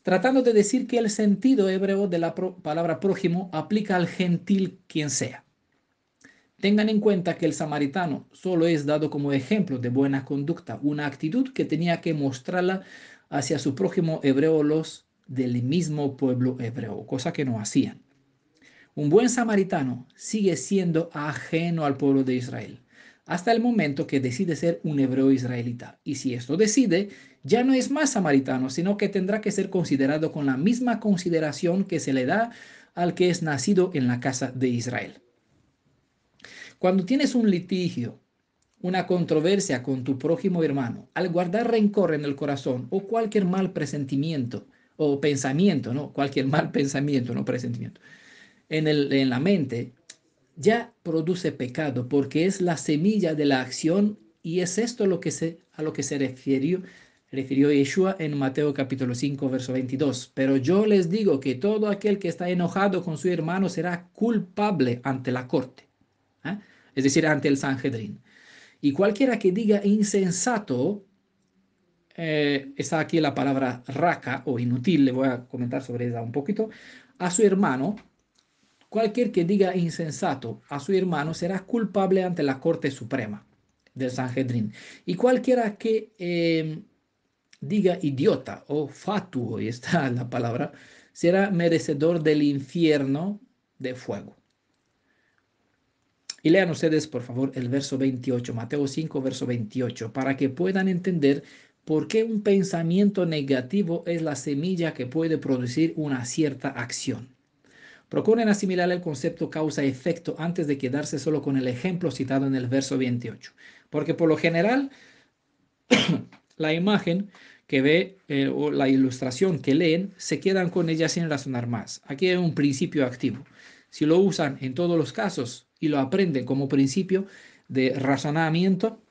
tratando de decir que el sentido hebreo de la palabra prójimo aplica al gentil quien sea. Tengan en cuenta que el samaritano solo es dado como ejemplo de buena conducta, una actitud que tenía que mostrarla hacia su prójimo hebreo los del mismo pueblo hebreo, cosa que no hacían. Un buen samaritano sigue siendo ajeno al pueblo de Israel, hasta el momento que decide ser un hebreo israelita. Y si esto decide, ya no es más samaritano, sino que tendrá que ser considerado con la misma consideración que se le da al que es nacido en la casa de Israel. Cuando tienes un litigio, una controversia con tu prójimo hermano, al guardar rencor en el corazón o cualquier mal presentimiento o pensamiento, no, cualquier mal pensamiento, no presentimiento, en la mente, ya produce pecado porque es la semilla de la acción y es esto a lo que se refirió Yeshua en Mateo capítulo 5, verso 22. Pero yo les digo que todo aquel que está enojado con su hermano será culpable ante la corte, ¿eh? Es decir, ante el Sanhedrin. Y cualquiera que diga insensato, está aquí la palabra raca o inútil, le voy a comentar sobre ella un poquito, a su hermano. Cualquier que diga insensato a su hermano será culpable ante la Corte Suprema del Sanhedrin. Y cualquiera que diga idiota o fatuo, y está la palabra, será merecedor del infierno de fuego. Y lean ustedes, por favor, el verso 28, Mateo 5, verso 28, para que puedan entender por qué un pensamiento negativo es la semilla que puede producir una cierta acción. Procuren asimilar el concepto causa-efecto antes de quedarse solo con el ejemplo citado en el verso 28, porque por lo general la imagen que ve o la ilustración que leen se quedan con ella sin razonar más. Aquí hay un principio activo. Si lo usan en todos los casos y lo aprenden como principio de razonamiento,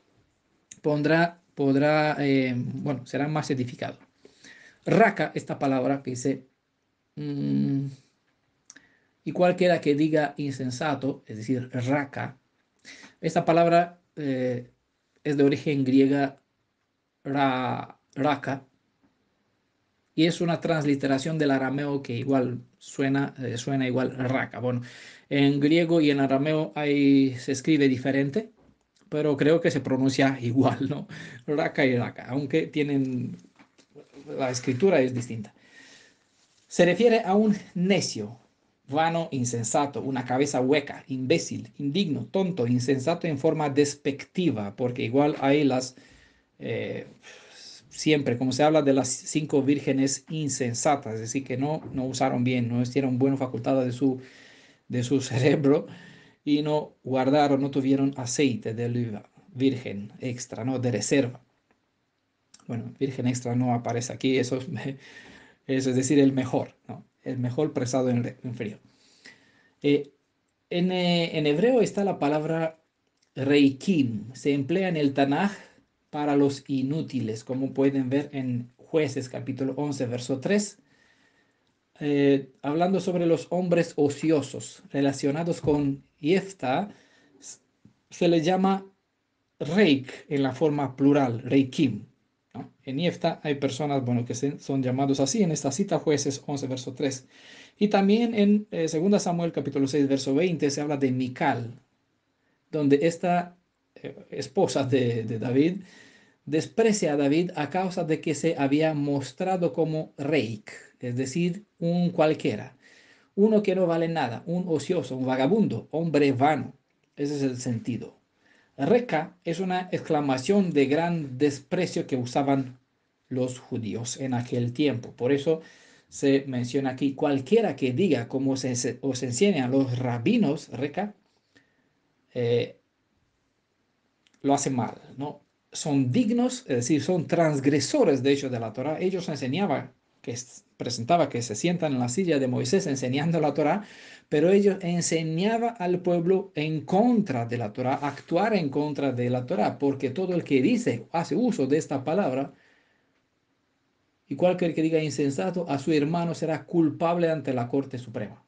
será más edificado. Raka, esta palabra que dice, y cualquiera que diga insensato, es decir, raka, esta palabra es de origen griega raka, y es una transliteración del arameo que igual suena igual raka. Bueno, en griego y en arameo se escribe diferente, pero creo que se pronuncia igual, ¿no? Raka y raka, aunque la escritura es distinta. Se refiere a un necio, vano, insensato, una cabeza hueca, imbécil, indigno, tonto, insensato en forma despectiva, porque igual hay eh, siempre, como se habla de las 5 vírgenes insensatas, es decir, que no usaron bien, no hicieron buena facultad de su cerebro y no guardaron, no tuvieron aceite de oliva virgen extra, ¿no? De reserva. Bueno, virgen extra no aparece aquí, es decir, el mejor, ¿no? El mejor presado en frío. Eh, en hebreo está la palabra reikim. Se emplea en el Tanaj para los inútiles, como pueden ver en Jueces capítulo 11, verso 3, hablando sobre los hombres ociosos relacionados con Jefta, se le llama reik en la forma plural, reikim, ¿no? En Jefta hay personas, bueno, que son llamados así en esta cita, Jueces 11, verso 3. Y también en 2 Samuel capítulo 6, verso 20 se habla de Mical, donde esta esposa de David desprecia a David a causa de que se había mostrado como reik, es decir, un cualquiera, uno que no vale nada, un ocioso, un vagabundo, hombre vano. Ese es el sentido. Reca es una exclamación de gran desprecio que usaban los judíos en aquel tiempo. Por eso se menciona aquí, cualquiera que diga como os enseñan los rabinos, Reca, eh, lo hace mal, ¿no? Son dignos, es decir, son transgresores de hecho de la Torah. Ellos enseñaban, presentaba que se sientan en la silla de Moisés enseñando la Torah, pero ellos enseñaban al pueblo en contra de la Torah, actuar en contra de la Torah, porque todo el que dice, hace uso de esta palabra, y cualquier que diga insensato a su hermano será culpable ante la Corte Suprema.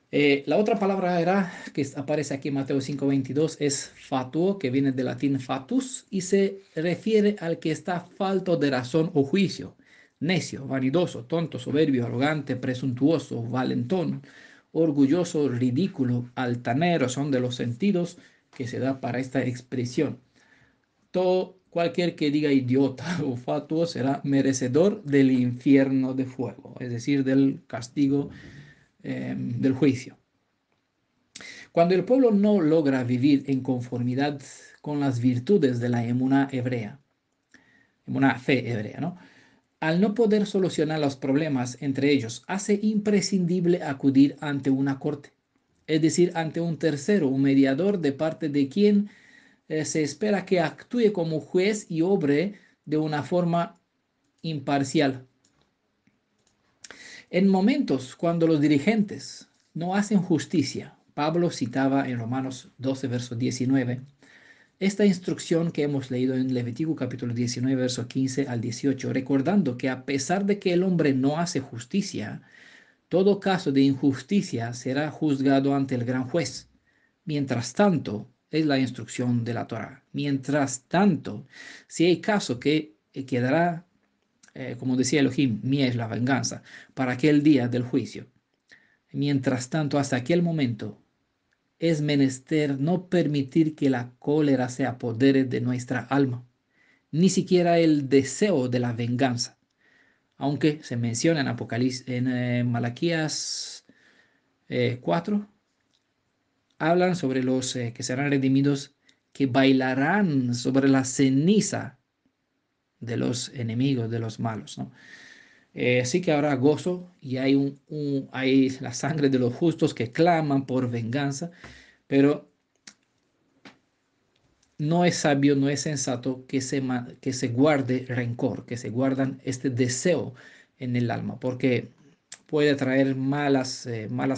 La otra palabra era que aparece aquí en Mateo 5:22 es fatuo, que viene del latín fatus y se refiere al que está falto de razón o juicio, necio, vanidoso, tonto, soberbio, arrogante, presuntuoso, valentón, orgulloso, ridículo, altanero, son de los sentidos que se da para esta expresión. Cualquier que diga idiota o fatuo será merecedor del infierno de fuego, es decir, del castigo del juicio. Cuando el pueblo no logra vivir en conformidad con las virtudes de la emuná hebrea, emuná fe hebrea, ¿no? Al no poder solucionar los problemas entre ellos, hace imprescindible acudir ante una corte, es decir, ante un tercero, un mediador de parte de quien se espera que actúe como juez y obre de una forma imparcial. En momentos cuando los dirigentes no hacen justicia, Pablo citaba en Romanos 12, verso 19, esta instrucción que hemos leído en Levítico capítulo 19, verso 15 al 18, recordando que a pesar de que el hombre no hace justicia, todo caso de injusticia será juzgado ante el gran juez. Mientras tanto, es la instrucción de la Torá. Mientras tanto, si hay caso que quedará, como decía Elohim, mía es la venganza, para aquel día del juicio. Mientras tanto, hasta aquel momento, es menester no permitir que la cólera se apodere de nuestra alma, ni siquiera el deseo de la venganza. Aunque se menciona en Apocalipsis, en Malaquías 4, hablan sobre los que serán redimidos, que bailarán sobre la ceniza de los enemigos, de los malos, ¿no? Sí que habrá gozo y hay la sangre de los justos que claman por venganza, pero no es sabio, no es sensato que se guarde rencor, que se guardan este deseo en el alma, porque puede traer malas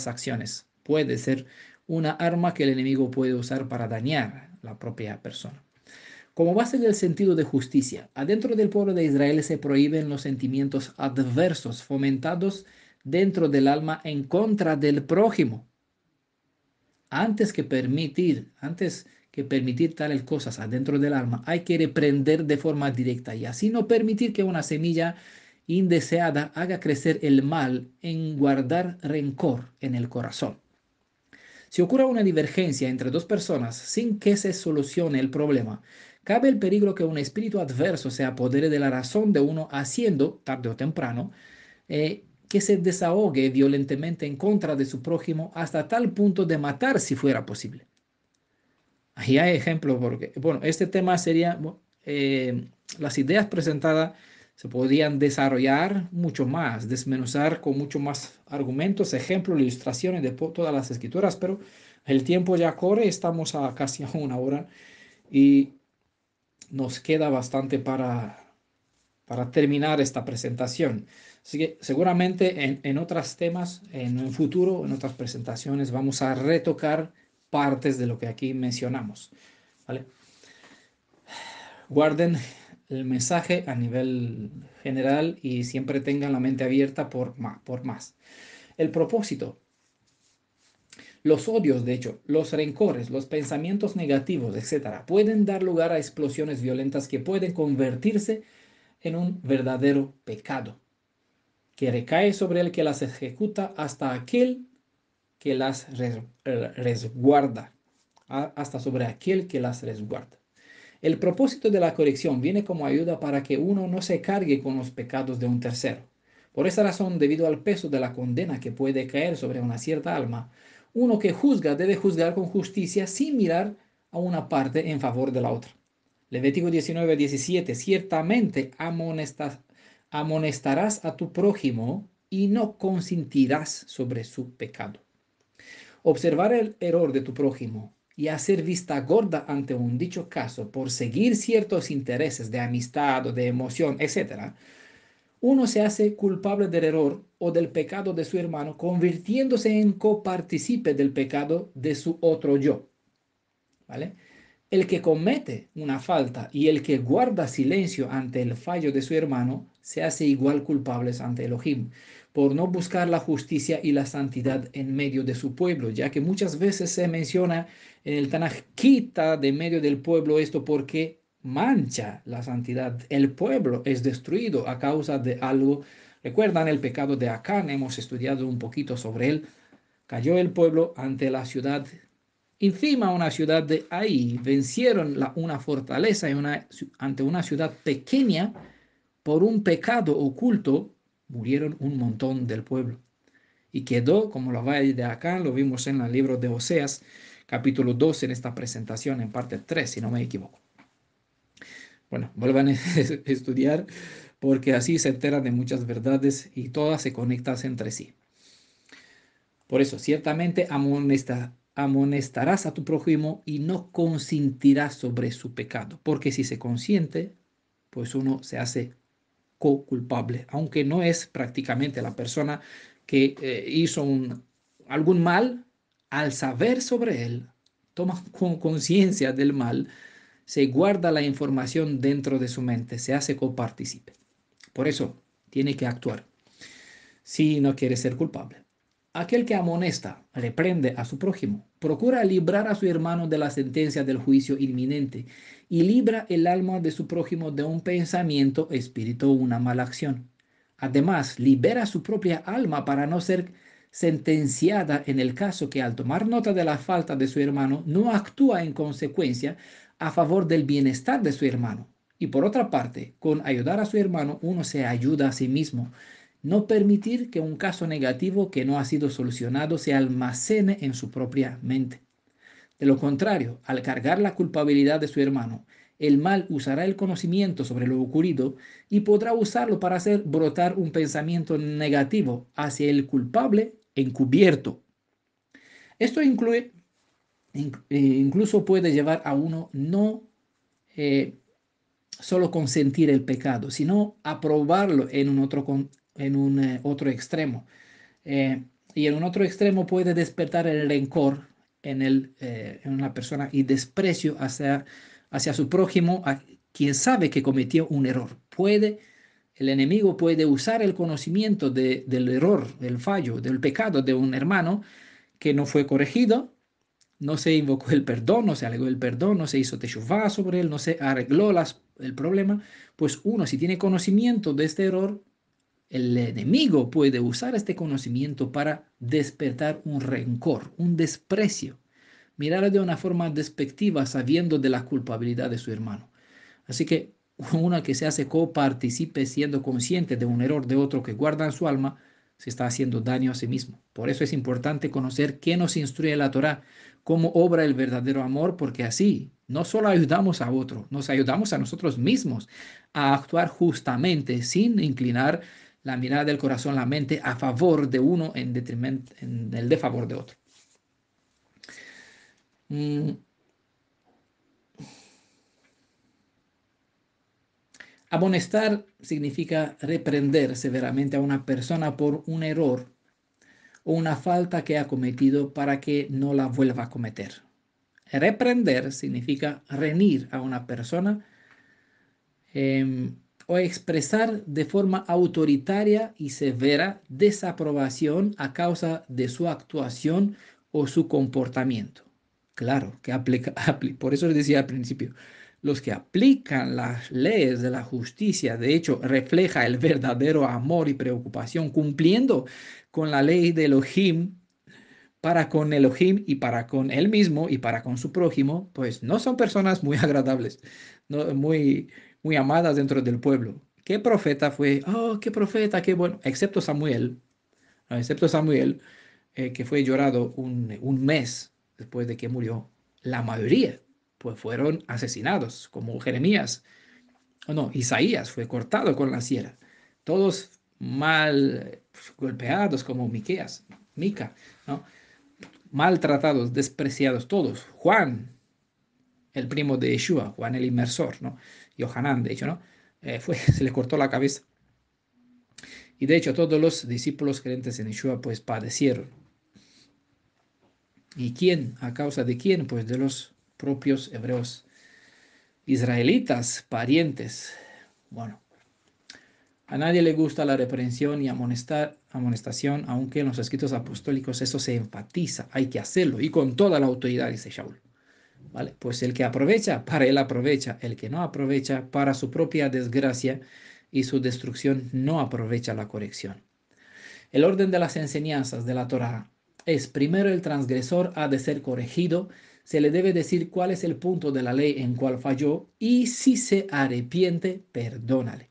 acciones, puede ser una arma que el enemigo puede usar para dañar la propia persona. Como base del sentido de justicia, adentro del pueblo de Israel se prohíben los sentimientos adversos fomentados dentro del alma en contra del prójimo. Antes que permitir tales cosas adentro del alma, hay que reprender de forma directa y así no permitir que una semilla indeseada haga crecer el mal en guardar rencor en el corazón. Si ocurre una divergencia entre dos personas sin que se solucione el problema, cabe el peligro que un espíritu adverso se apodere de la razón de uno haciendo, tarde o temprano, que se desahogue violentamente en contra de su prójimo hasta tal punto de matar si fuera posible. Ahí hay ejemplos porque, bueno, este tema sería, las ideas presentadas se podrían desarrollar mucho más, desmenuzar con mucho más argumentos, ejemplos, ilustraciones de todas las escrituras, pero el tiempo ya corre, estamos a casi a una hora y nos queda bastante para terminar esta presentación. Así que seguramente en otros temas, en el futuro, en otras presentaciones, vamos a retocar partes de lo que aquí mencionamos, ¿vale? Guarden el mensaje a nivel general y siempre tengan la mente abierta por más. El propósito, los odios, de hecho, los rencores, los pensamientos negativos, etcétera, pueden dar lugar a explosiones violentas que pueden convertirse en un verdadero pecado que recae sobre el que las ejecuta hasta aquel que las resguarda, hasta sobre aquel que las resguarda. El propósito de la corrección viene como ayuda para que uno no se cargue con los pecados de un tercero. Por esa razón, debido al peso de la condena que puede caer sobre una cierta alma, uno que juzga debe juzgar con justicia sin mirar a una parte en favor de la otra. Levítico 19:17, ciertamente amonestarás a tu prójimo y no consentirás sobre su pecado. Observar el error de tu prójimo y hacer vista gorda ante un dicho caso por seguir ciertos intereses de amistad o de emoción, etc., uno se hace culpable del error o del pecado de su hermano, convirtiéndose en copartícipe del pecado de su otro yo. ¿Vale? El que comete una falta y el que guarda silencio ante el fallo de su hermano se hace igual culpables ante Elohim por no buscar la justicia y la santidad en medio de su pueblo, ya que muchas veces se menciona en el Tanaj, quita de medio del pueblo esto porque mancha la santidad. El pueblo es destruido a causa de algo. ¿Recuerdan el pecado de Acán? Hemos estudiado un poquito sobre él. Cayó el pueblo ante la ciudad, encima una ciudad de ahí, vencieron una fortaleza ante una ciudad pequeña por un pecado oculto, murieron un montón del pueblo. Y quedó como la valle de Acán, lo vimos en el libro de Oseas, capítulo 12, en esta presentación, en parte 3, si no me equivoco. Bueno, vuelvan a estudiar porque así se enteran de muchas verdades y todas se conectan entre sí. Por eso, ciertamente amonestarás a tu prójimo y no consentirás sobre su pecado, porque si se consiente, pues uno se hace co-culpable, aunque no es prácticamente la persona que hizo algún mal, al saber sobre él, toma conciencia del mal, se guarda la información dentro de su mente, se hace copartícipe. Por eso, tiene que actuar si no quiere ser culpable. Aquel que amonesta, reprende a su prójimo, procura librar a su hermano de la sentencia del juicio inminente y libra el alma de su prójimo de un pensamiento, espíritu o una mala acción. Además, libera su propia alma para no ser sentenciada en el caso que al tomar nota de la falta de su hermano no actúa en consecuencia a favor del bienestar de su hermano. Y por otra parte, con ayudar a su hermano uno se ayuda a sí mismo. No permitir que un caso negativo que no ha sido solucionado se almacene en su propia mente. De lo contrario, al cargar la culpabilidad de su hermano, el mal usará el conocimiento sobre lo ocurrido y podrá usarlo para hacer brotar un pensamiento negativo hacia el culpable encubierto. Esto incluso puede llevar a uno no eh, solo consentir el pecado, sino aprobarlo en un otro extremo. Eh, y en un otro extremo puede despertar el rencor en una persona y desprecio hacia su prójimo, a quien sabe que cometió un error. El enemigo puede usar el conocimiento del error, del fallo, del pecado de un hermano que no fue corregido, no se invocó el perdón, no se alegó el perdón, no se hizo teshuvá sobre él, no se arregló el problema. Pues uno, si tiene conocimiento de este error, el enemigo puede usar este conocimiento para despertar un rencor, un desprecio, mirar de una forma despectiva sabiendo de la culpabilidad de su hermano. Así que uno que se hace copartícipe siendo consciente de un error de otro que guarda en su alma, se está haciendo daño a sí mismo. Por eso es importante conocer qué nos instruye la Torá, cómo obra el verdadero amor, porque así no solo ayudamos a otro, nos ayudamos a nosotros mismos a actuar justamente sin inclinar la mirada del corazón, la mente a favor de uno en detrimento, en el de favor de otro. Mm, Amonestar significa reprender severamente a una persona por un error o una falta que ha cometido para que no la vuelva a cometer. Reprender significa renir a una persona o expresar de forma autoritaria y severa desaprobación a causa de su actuación o su comportamiento. Claro, que por eso les decía al principio, los que aplican las leyes de la justicia, de hecho, refleja el verdadero amor y preocupación cumpliendo con la ley de Elohim para con Elohim y para con él mismo y para con su prójimo, pues no son personas muy agradables, no, muy amadas dentro del pueblo. ¿Qué profeta fue? Oh, qué profeta, qué bueno, excepto Samuel, ¿no? Excepto Samuel, que fue llorado un mes después de que murió. La mayoría, pues fueron asesinados, como Jeremías, o no, Isaías fue cortado con la sierra. Todos mal golpeados, como Mica, ¿no? Maltratados, despreciados todos. Juan, el primo de Yeshua, Juan el inmersor, ¿no? Yohanan, de hecho, ¿no? Se le cortó la cabeza. Y de hecho, todos los discípulos creyentes en Yeshua, pues padecieron. ¿Y quién? ¿A causa de quién? Pues de los propios hebreos israelitas, parientes. Bueno, a nadie le gusta la reprensión y amonestación, aunque en los escritos apostólicos eso se enfatiza, hay que hacerlo, y con toda la autoridad, dice Shaul. ¿Vale? Pues el que aprovecha, para él aprovecha; el que no aprovecha, para su propia desgracia y su destrucción, no aprovecha la corrección. El orden de las enseñanzas de la Torá es: primero el transgresor ha de ser corregido, se le debe decir cuál es el punto de la ley en cual falló, y si se arrepiente, perdónale.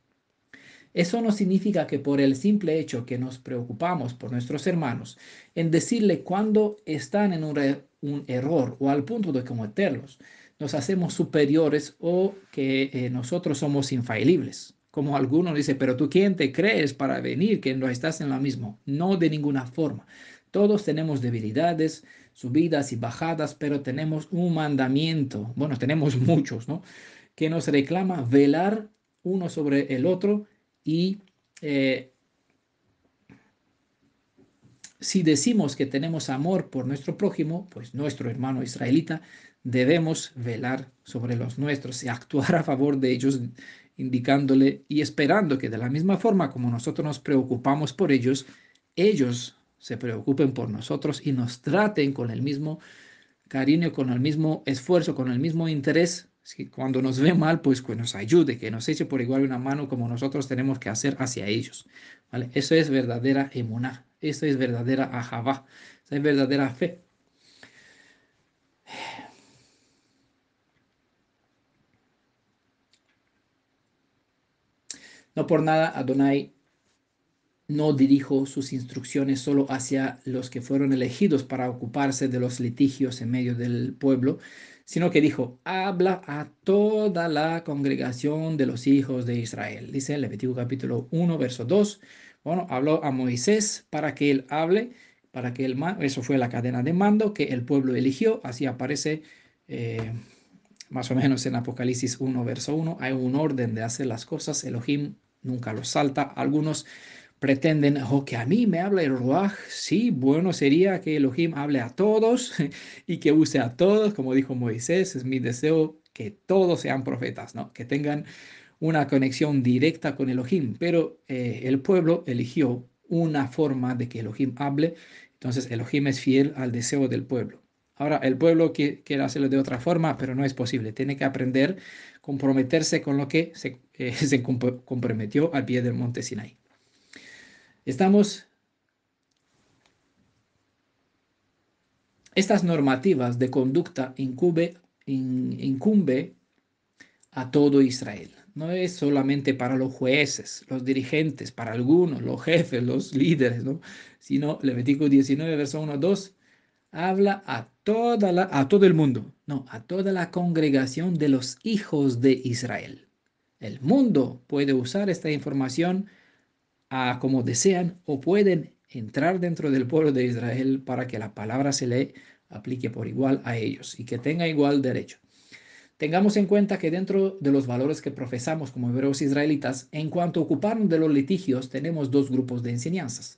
Eso no significa que por el simple hecho que nos preocupamos por nuestros hermanos, en decirle cuando están en un error o al punto de cometerlos, nos hacemos superiores o que nosotros somos infalibles. Como algunos dicen, pero tú quién te crees para venir que no estás en la misma. No, de ninguna forma. Todos tenemos debilidades, subidas y bajadas, pero tenemos un mandamiento, bueno, tenemos muchos, ¿no? Que nos reclama velar uno sobre el otro. Y si decimos que tenemos amor por nuestro prójimo, pues nuestro hermano israelita, debemos velar sobre los nuestros y actuar a favor de ellos, indicándole y esperando que de la misma forma como nosotros nos preocupamos por ellos, ellos se preocupen por nosotros y nos traten con el mismo cariño, con el mismo esfuerzo, con el mismo interés. Si cuando nos ve mal, pues que nos ayude, que nos eche por igual una mano como nosotros tenemos que hacer hacia ellos. ¿Vale? Eso es verdadera emuná, eso es verdadera ahavá, esa es verdadera fe. No por nada Adonai no dirijo sus instrucciones solo hacia los que fueron elegidos para ocuparse de los litigios en medio del pueblo, sino que dijo: habla a toda la congregación de los hijos de Israel. Dice en Levítico capítulo 1, verso 2. Bueno, habló a Moisés para que él hable, para que eso fue la cadena de mando que el pueblo eligió. Así aparece más o menos en Apocalipsis 1, verso 1. Hay un orden de hacer las cosas. Elohim nunca los salta. Algunos pretenden, que a mí me habla el Ruach. Sí, bueno sería que Elohim hable a todos y que use a todos, como dijo Moisés. Es mi deseo que todos sean profetas, ¿no? Que tengan una conexión directa con Elohim, pero el pueblo eligió una forma de que Elohim hable. Entonces Elohim es fiel al deseo del pueblo. Ahora, el pueblo quiere hacerlo de otra forma, pero no es posible. Tiene que aprender, comprometerse con lo que se comprometió al pie del monte Sinai. Estas normativas de conducta incumbe a todo Israel. No es solamente para los jueces, los dirigentes, para algunos, los jefes, los líderes, ¿no? Sino Levítico 19, verso 1 2, habla a todo el mundo, no, a toda la congregación de los hijos de Israel. El mundo puede usar esta información como desean, o pueden entrar dentro del pueblo de Israel para que la palabra se le aplique por igual a ellos y que tenga igual derecho. Tengamos en cuenta que dentro de los valores que profesamos como hebreos israelitas, en cuanto a ocuparnos de los litigios, tenemos dos grupos de enseñanzas.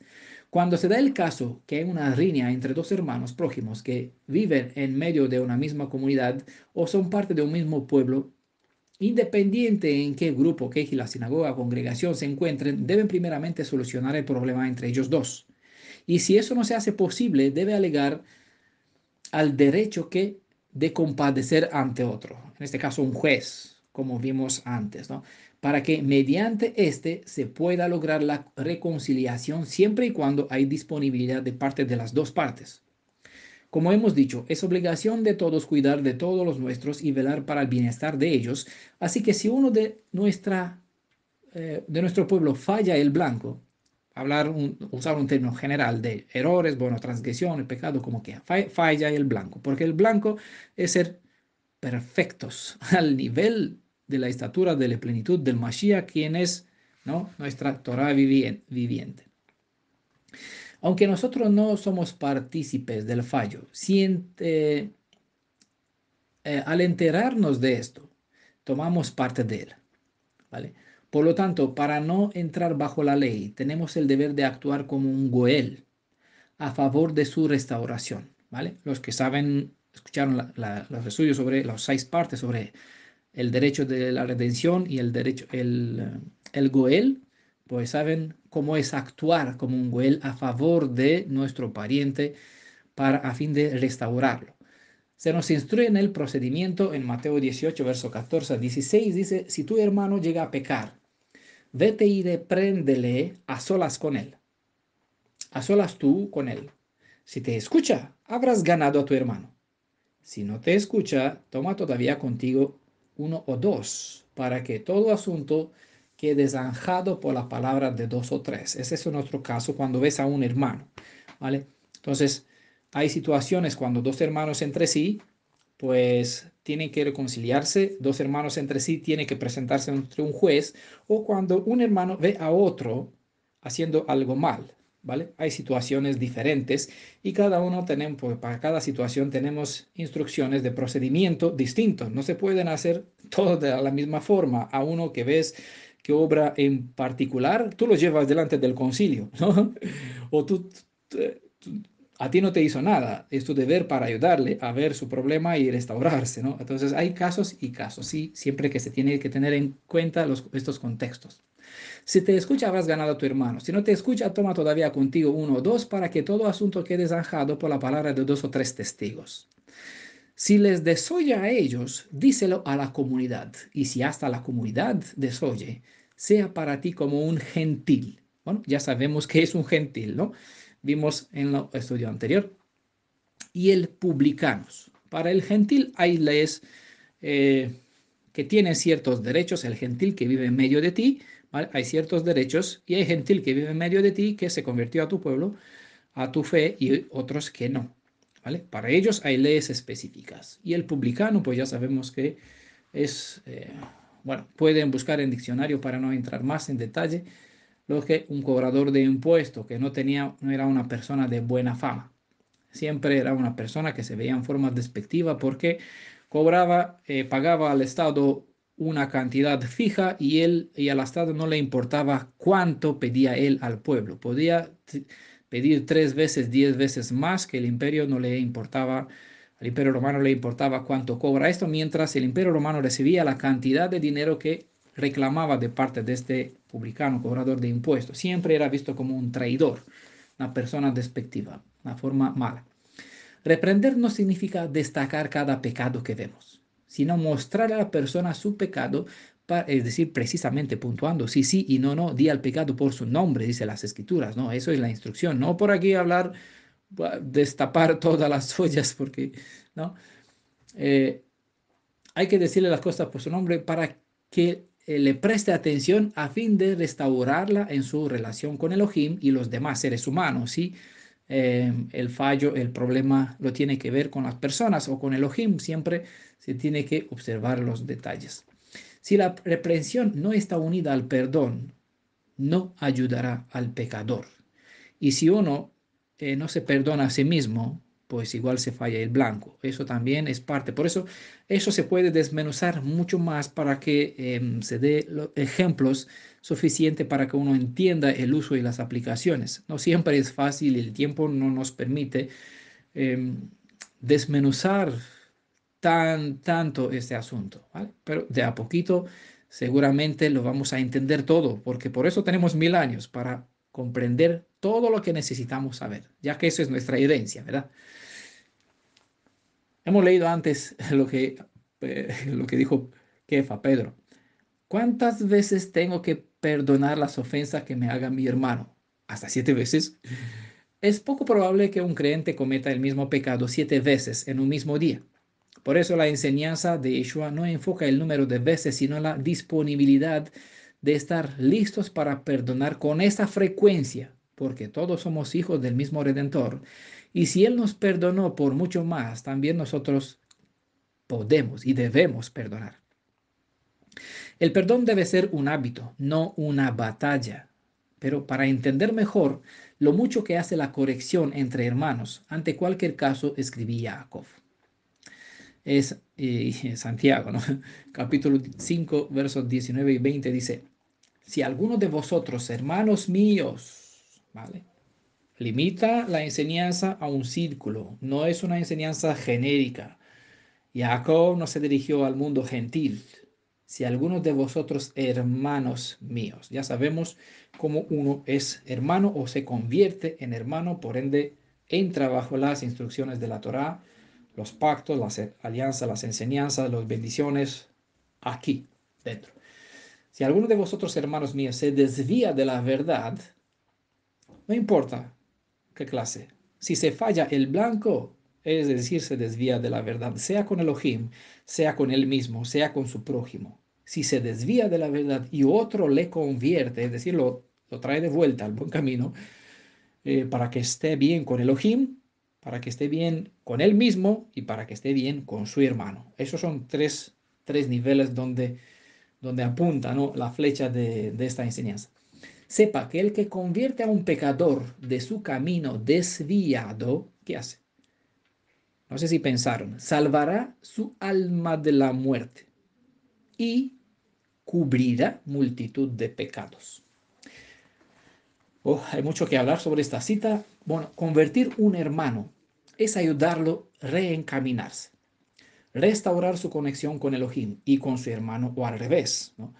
Cuando se da el caso que hay una riña entre dos hermanos prójimos que viven en medio de una misma comunidad o son parte de un mismo pueblo, independiente en qué grupo, qué la sinagoga o congregación se encuentren, deben primeramente solucionar el problema entre ellos dos. Y si eso no se hace posible, debe alegar al derecho de compadecer ante otro, en este caso un juez, como vimos antes, ¿no? Para que mediante este se pueda lograr la reconciliación siempre y cuando hay disponibilidad de parte de las dos partes. Como hemos dicho, es obligación de todos cuidar de todos los nuestros y velar para el bienestar de ellos. Así que si uno de nuestro pueblo falla el blanco, usar un término general de errores, bueno, transgresión, pecado, como que falla el blanco, porque el blanco es ser perfectos al nivel de la estatura de la plenitud del Mashiach, quien es, ¿no?, nuestra Torah viviente. Aunque nosotros no somos partícipes del fallo, al enterarnos de esto, tomamos parte de él, ¿vale? Por lo tanto, para no entrar bajo la ley, tenemos el deber de actuar como un goel a favor de su restauración, ¿vale? Los que saben escucharon los estudios sobre las 6 partes, sobre el derecho de la redención y el derecho, el goel, pues saben cómo es actuar como un goel a favor de nuestro pariente a fin de restaurarlo. Se nos instruye en el procedimiento en Mateo 18, verso 14 a 16, dice, si tu hermano llega a pecar, vete y repréndele a solas con él, a solas tú con él. Si te escucha, habrás ganado a tu hermano. Si no te escucha, toma todavía contigo uno o dos, para que todo asunto quede zanjado por la palabra de dos o tres. Ese es nuestro caso cuando ves a un hermano, ¿vale? Entonces, hay situaciones cuando dos hermanos entre sí, pues tienen que reconciliarse, dos hermanos entre sí tienen que presentarse ante un juez, o cuando un hermano ve a otro haciendo algo mal, ¿vale? Hay situaciones diferentes y cada uno tenemos, pues, para cada situación tenemos instrucciones de procedimiento distintos. No se pueden hacer todos de la misma forma. A uno que ves que obra en particular, tú lo llevas delante del concilio, ¿no? O a ti no te hizo nada, es tu deber para ayudarle a ver su problema y restaurarse, ¿no? Entonces hay casos y casos, sí, siempre que se tiene que tener en cuenta estos contextos. Si te escucha, habrás ganado a tu hermano. Si no te escucha, toma todavía contigo uno o dos para que todo asunto quede zanjado por la palabra de dos o tres testigos. Si les desoye a ellos, díselo a la comunidad. Y si hasta la comunidad desoye, sea para ti como un gentil. Bueno, ya sabemos que es un gentil, ¿no? Vimos en el estudio anterior. Y el publicanos. Para el gentil hay leyes que tienen ciertos derechos. El gentil que vive en medio de ti, ¿vale? Hay ciertos derechos, y hay gentil que vive en medio de ti que se convirtió a tu pueblo, a tu fe, y otros que no, ¿vale? Para ellos hay leyes específicas. Y el publicano, pues ya sabemos que es, bueno, pueden buscar en diccionario para no entrar más en detalle, lo que un cobrador de impuestos que no era una persona de buena fama. Siempre era una persona que se veía en forma despectiva porque pagaba al Estado una cantidad fija, y al Estado no le importaba cuánto pedía él al pueblo. Podía pedir 3 veces, 10 veces más, que el imperio no le importaba, al imperio romano le importaba cuánto cobra esto, mientras el imperio romano recibía la cantidad de dinero que reclamaba de parte de este publicano, cobrador de impuestos. Siempre era visto como un traidor, una persona despectiva, una forma mala. Reprender no significa destacar cada pecado que vemos, sino mostrar a la persona su pecado, es decir, precisamente puntuando sí, sí y no, no, di al pecado por su nombre, dice las escrituras, ¿no? Eso es la instrucción, no por aquí hablar, destapar todas las ollas, porque, ¿no? Eh, hay que decirle las cosas por su nombre para que le preste atención a fin de restaurarla en su relación con Elohim y los demás seres humanos, ¿sí? El fallo, el problema lo tiene que ver con las personas o con Elohim, siempre se tiene que observar los detalles. Si la reprensión no está unida al perdón, no ayudará al pecador. Y si uno no se perdona a sí mismo, pues igual se falla el blanco. Eso también es parte. Por eso, eso se puede desmenuzar mucho más para que se dé ejemplos suficientes para que uno entienda el uso y las aplicaciones. No siempre es fácil, el tiempo no nos permite eh, desmenuzar tanto este asunto, ¿vale? Pero de a poquito seguramente lo vamos a entender todo, porque por eso tenemos 1000 años, para comprender todo lo que necesitamos saber, ya que eso es nuestra herencia, ¿verdad? Hemos leído antes lo que dijo Kefa, Pedro. ¿Cuántas veces tengo que perdonar las ofensas que me haga mi hermano? ¿Hasta 7 veces? Es poco probable que un creyente cometa el mismo pecado 7 veces en un mismo día. Por eso la enseñanza de Yeshua no enfoca el número de veces, sino la disponibilidad de estar listos para perdonar con esa frecuencia, porque todos somos hijos del mismo Redentor. Y si Él nos perdonó por mucho más, también nosotros podemos y debemos perdonar. El perdón debe ser un hábito, no una batalla. Pero para entender mejor lo mucho que hace la corrección entre hermanos, ante cualquier caso escribí Jacob. Es Santiago, ¿no? Capítulo 5, versos 19 y 20 dice, si alguno de vosotros, hermanos míos, ¿vale? limita la enseñanza a un círculo, no es una enseñanza genérica. Jacob no se dirigió al mundo gentil. Si algunos de vosotros, hermanos míos, ya sabemos cómo uno es hermano o se convierte en hermano, por ende entra bajo las instrucciones de la Torá, los pactos, las alianzas, las enseñanzas, las bendiciones, aquí dentro. Si alguno de vosotros, hermanos míos, se desvía de la verdad, no importa qué clase. Si se falla el blanco, es decir, se desvía de la verdad, sea con Elohim, sea con él mismo, sea con su prójimo. Si se desvía de la verdad y otro le convierte, es decir, lo trae de vuelta al buen camino, para que esté bien con Elohim, para que esté bien con él mismo y para que esté bien con su hermano. Esos son tres niveles donde apunta, ¿no?, la flecha de esta enseñanza. Sepa que el que convierte a un pecador de su camino desviado, ¿qué hace? No sé si pensaron, salvará su alma de la muerte y cubrirá multitud de pecados. Hay mucho que hablar sobre esta cita. Bueno, convertir un hermano es ayudarlo a reencaminarse, restaurar su conexión con Elohim y con su hermano, o al revés, ¿no?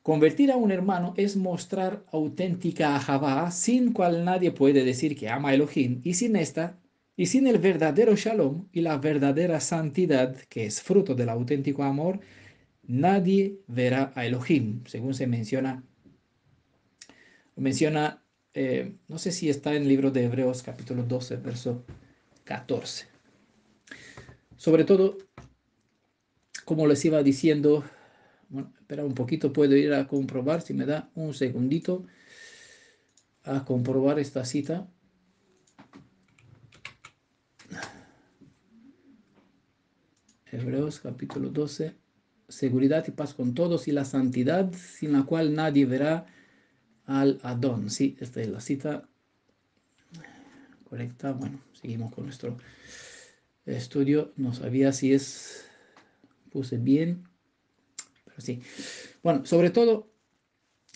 Convertir a un hermano es mostrar auténtica ahavá, sin cual nadie puede decir que ama a Elohim, y sin esta, y sin el verdadero shalom y la verdadera santidad, que es fruto del auténtico amor, nadie verá a Elohim, según se menciona, no sé si está en el libro de Hebreos capítulo 12, verso 14. Sobre todo, como les iba diciendo, bueno, espera un poquito, puedo ir a comprobar, si me da un segundito, a comprobar esta cita. Hebreos capítulo 12, seguridad y paz con todos y la santidad sin la cual nadie verá al Adón. Sí, esta es la cita correcta. Bueno, seguimos con nuestro estudio. No sabía si puse bien, pero sí. Bueno, sobre todo,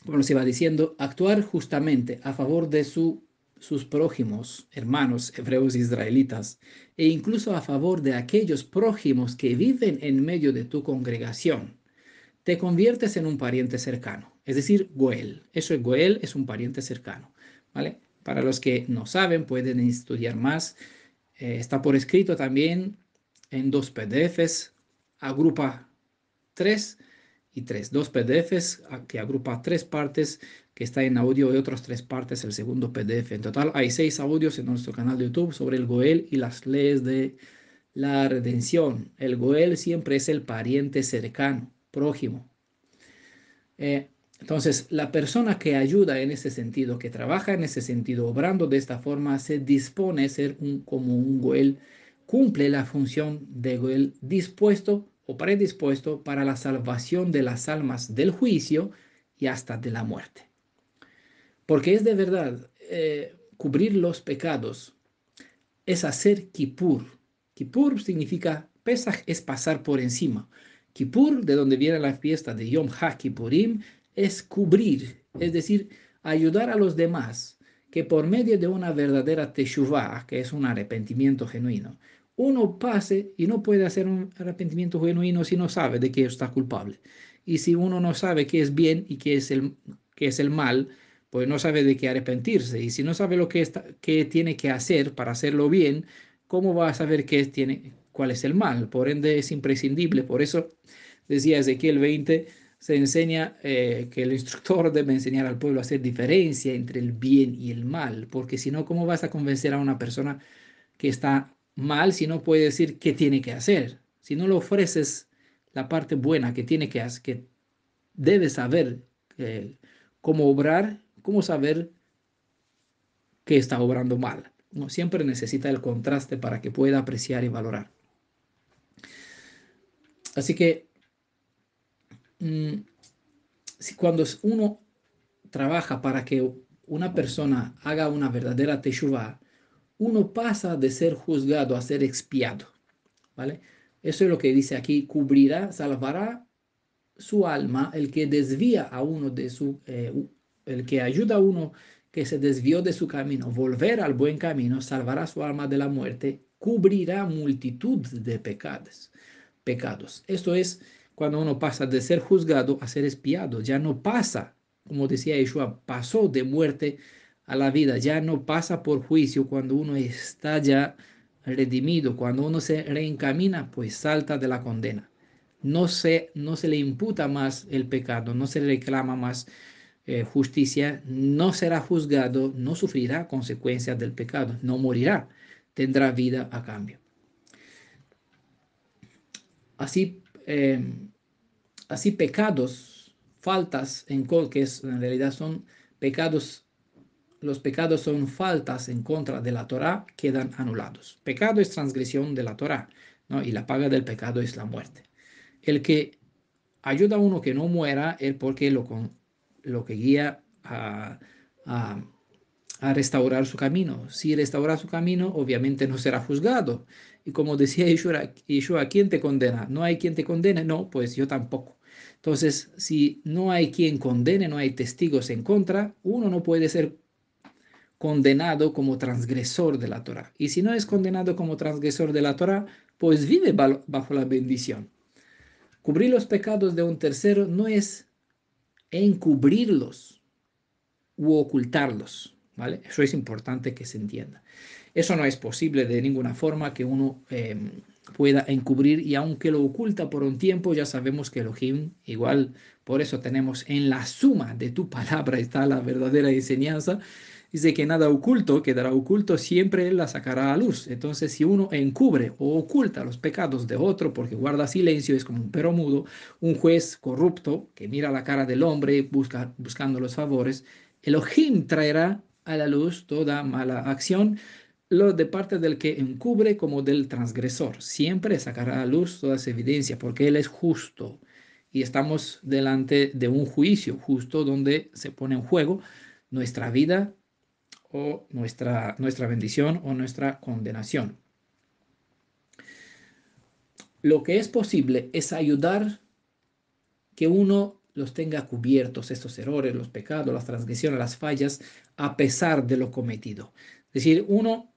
como les iba diciendo, actuar justamente a favor de sus prójimos, hermanos hebreos israelitas, e incluso a favor de aquellos prójimos que viven en medio de tu congregación. Te conviertes en un pariente cercano, es decir, Goel. Eso es Goel, es un pariente cercano, ¿vale? Para los que no saben, pueden estudiar más. Está por escrito también en dos PDFs, agrupa 3 y 3, dos PDFs que agrupa 3 partes, que está en audio y otras 3 partes, el segundo PDF. En total hay 6 audios en nuestro canal de YouTube sobre el Goel y las leyes de la redención. El Goel siempre es el pariente cercano, prójimo. Entonces, la persona que ayuda en ese sentido, que trabaja en ese sentido, obrando de esta forma, se dispone a ser como un Goel, cumple la función de Goel dispuesto o predispuesto para la salvación de las almas del juicio y hasta de la muerte. Porque es de verdad, cubrir los pecados es hacer Kippur. Kippur significa, Pesach es pasar por encima. Kippur, de donde viene la fiesta de Yom HaKippurim, es cubrir, es decir, ayudar a los demás que por medio de una verdadera teshuvah, que es un arrepentimiento genuino, uno pase y no puede hacer un arrepentimiento genuino si no sabe de qué está culpable. Y si uno no sabe qué es bien y qué es el mal, pues no sabe de qué arrepentirse. Y si no sabe qué tiene que hacer para hacerlo bien, ¿cómo va a saber cuál es el mal? Por ende, es imprescindible. Por eso decía Ezequiel 20, se enseña que el instructor debe enseñar al pueblo a hacer diferencia entre el bien y el mal, porque si no, ¿cómo vas a convencer a una persona que está mal si no puede decir qué tiene que hacer? Si no le ofreces la parte buena que tiene que hacer, que debe saber cómo obrar, cómo saber que está obrando mal. No siempre necesita el contraste para que pueda apreciar y valorar. Así que cuando uno trabaja para que una persona haga una verdadera teshuvah, uno pasa de ser juzgado a ser expiado, ¿vale? Eso es lo que dice aquí: cubrirá, salvará su alma el que desvía a uno el que ayuda a uno que se desvió de su camino, volver al buen camino, salvará su alma de la muerte, cubrirá multitud de pecados. Esto es cuando uno pasa de ser juzgado a ser espiado. Ya no pasa, como decía Yeshua, pasó de muerte a la vida. Ya no pasa por juicio cuando uno está ya redimido. Cuando uno se reencamina, pues salta de la condena. No se le imputa más el pecado, no se le reclama más justicia, no será juzgado, no sufrirá consecuencias del pecado, no morirá, tendrá vida a cambio. Así, así pecados, faltas que en realidad son pecados, los pecados son faltas en contra de la Torá, quedan anulados. Pecado es transgresión de la Torá, ¿no? Y la paga del pecado es la muerte. El que ayuda a uno que no muera es porque lo que guía a, a restaurar su camino. Si restaura su camino, obviamente no será juzgado. Y como decía Yeshua, ¿quién te condena? ¿No hay quien te condene? No, pues yo tampoco. Entonces, si no hay quien condene, no hay testigos en contra, uno no puede ser condenado como transgresor de la Torah. Y si no es condenado como transgresor de la Torah, pues vive bajo la bendición. Cubrir los pecados de un tercero no es encubrirlos u ocultarlos, ¿vale? Eso es importante que se entienda. Eso no es posible de ninguna forma que uno pueda encubrir, y aunque lo oculta por un tiempo, ya sabemos que Elohim igual, por eso tenemos en la suma de tu palabra está la verdadera enseñanza. Dice que nada oculto quedará oculto, siempre Él la sacará a luz. Entonces, si uno encubre o oculta los pecados de otro porque guarda silencio, es como un perro mudo, un juez corrupto que mira la cara del hombre buscando los favores. Elohim traerá a la luz toda mala acción, lo de parte del que encubre como del transgresor. Siempre sacará a luz toda esa evidencia, porque Él es justo. Y estamos delante de un juicio justo donde se pone en juego nuestra vida o nuestra bendición o nuestra condenación. Lo que es posible es ayudar que uno los tenga cubiertos, estos errores, los pecados, las transgresiones, las fallas, a pesar de lo cometido. Es decir, uno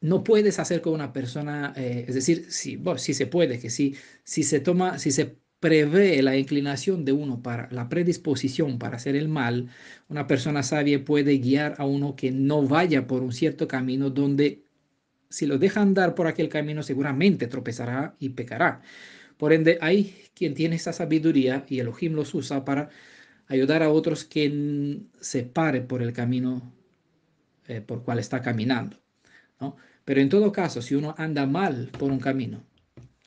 no puedes hacer con una persona, es decir, sí, bueno, sí se puede, que sí, si se prevé la inclinación de uno para la predisposición para hacer el mal, una persona sabia puede guiar a uno que no vaya por un cierto camino donde si lo deja andar por aquel camino seguramente tropezará y pecará. Por ende, hay quien tiene esa sabiduría y Elohim los usa para ayudar a otros que se pare por el camino por cual está caminando, ¿no? Pero en todo caso, si uno anda mal por un camino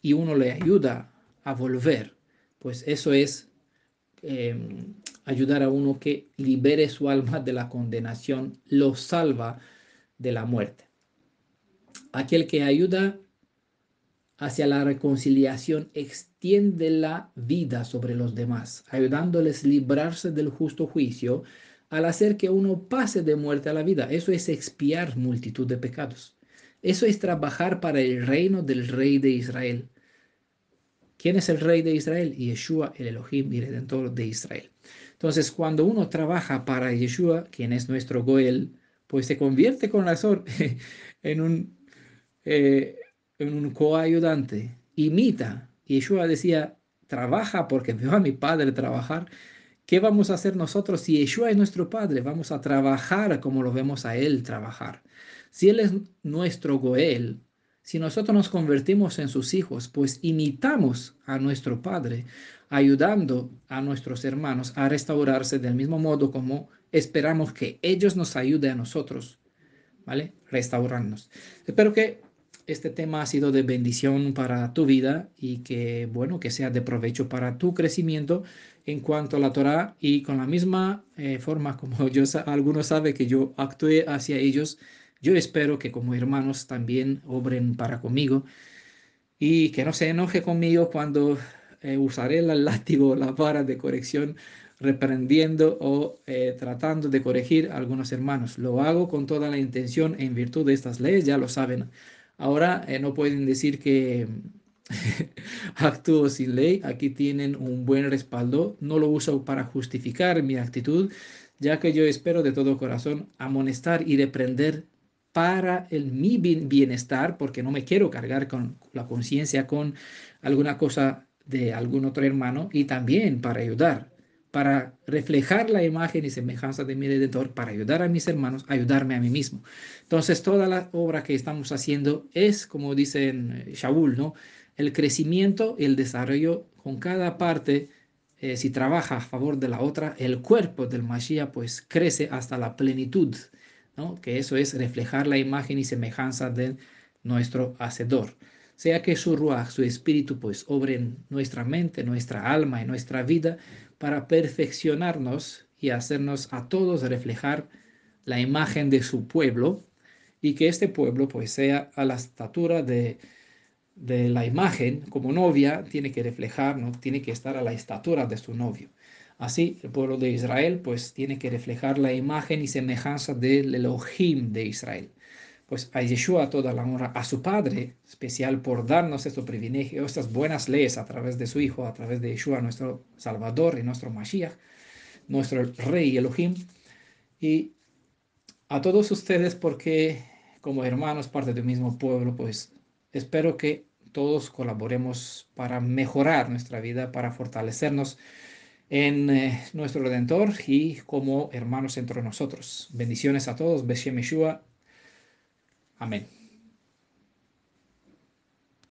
y uno le ayuda a volver, pues eso es eh, ayudar a uno que libere su alma de la condenación, lo salva de la muerte. Aquel que ayuda hacia la reconciliación extiende la vida sobre los demás, ayudándoles a librarse del justo juicio al hacer que uno pase de muerte a la vida. Eso es expiar multitud de pecados. Eso es trabajar para el reino del Rey de Israel. ¿Quién es el Rey de Israel? Yeshua, el Elohim y Redentor de Israel. Entonces, cuando uno trabaja para Yeshua, quien es nuestro Goel, pues se convierte con razón en un eh, un coayudante, imita. Yeshua decía, trabaja porque veo a mi padre trabajar. ¿Qué vamos a hacer nosotros si Yeshua es nuestro padre? Vamos a trabajar como lo vemos a él trabajar. Si él es nuestro Goel, si nosotros nos convertimos en sus hijos, pues imitamos a nuestro padre, ayudando a nuestros hermanos a restaurarse del mismo modo como esperamos que ellos nos ayuden a nosotros, ¿vale? Restaurarnos. Espero que este tema ha sido de bendición para tu vida y que, bueno, que sea de provecho para tu crecimiento en cuanto a la Torá, y con la misma forma como algunos saben que yo actué hacia ellos, yo espero que como hermanos también obren para conmigo y que no se enoje conmigo cuando usaré el látigo, la vara de corrección, reprendiendo o tratando de corregir a algunos hermanos. Lo hago con toda la intención en virtud de estas leyes, ya lo saben. Ahora no pueden decir que actúo sin ley. Aquí tienen un buen respaldo. No lo uso para justificar mi actitud, ya que yo espero de todo corazón amonestar y reprender para mi bienestar, porque no me quiero cargar con la conciencia con alguna cosa de algún otro hermano, y también para ayudar, para reflejar la imagen y semejanza de mi Redentor, para ayudar a mis hermanos, ayudarme a mí mismo. Entonces, toda la obra que estamos haciendo es, como dicen Shaul, ¿no? El crecimiento y el desarrollo con cada parte. Si trabaja a favor de la otra, el cuerpo del Mashiach pues crece hasta la plenitud, ¿no? Que eso es reflejar la imagen y semejanza de nuestro Hacedor. Sea que su Ruach, su espíritu, pues obre en nuestra mente, nuestra alma y nuestra vida para perfeccionarnos y hacernos a todos reflejar la imagen de su pueblo, y que este pueblo pues sea a la estatura de la imagen como novia, tiene que reflejar, ¿no? Tiene que estar a la estatura de su novio. Así, el pueblo de Israel pues tiene que reflejar la imagen y semejanza del Elohim de Israel. Pues a Yeshua toda la honra, a su Padre especial por darnos estos privilegios, estas buenas leyes a través de su Hijo, a través de Yeshua, nuestro Salvador y nuestro Mashiach, nuestro Rey Elohim, y a todos ustedes porque como hermanos, parte del mismo pueblo, pues espero que todos colaboremos para mejorar nuestra vida, para fortalecernos en nuestro Redentor y como hermanos entre nosotros. Bendiciones a todos. Beshem Yeshua. Amén.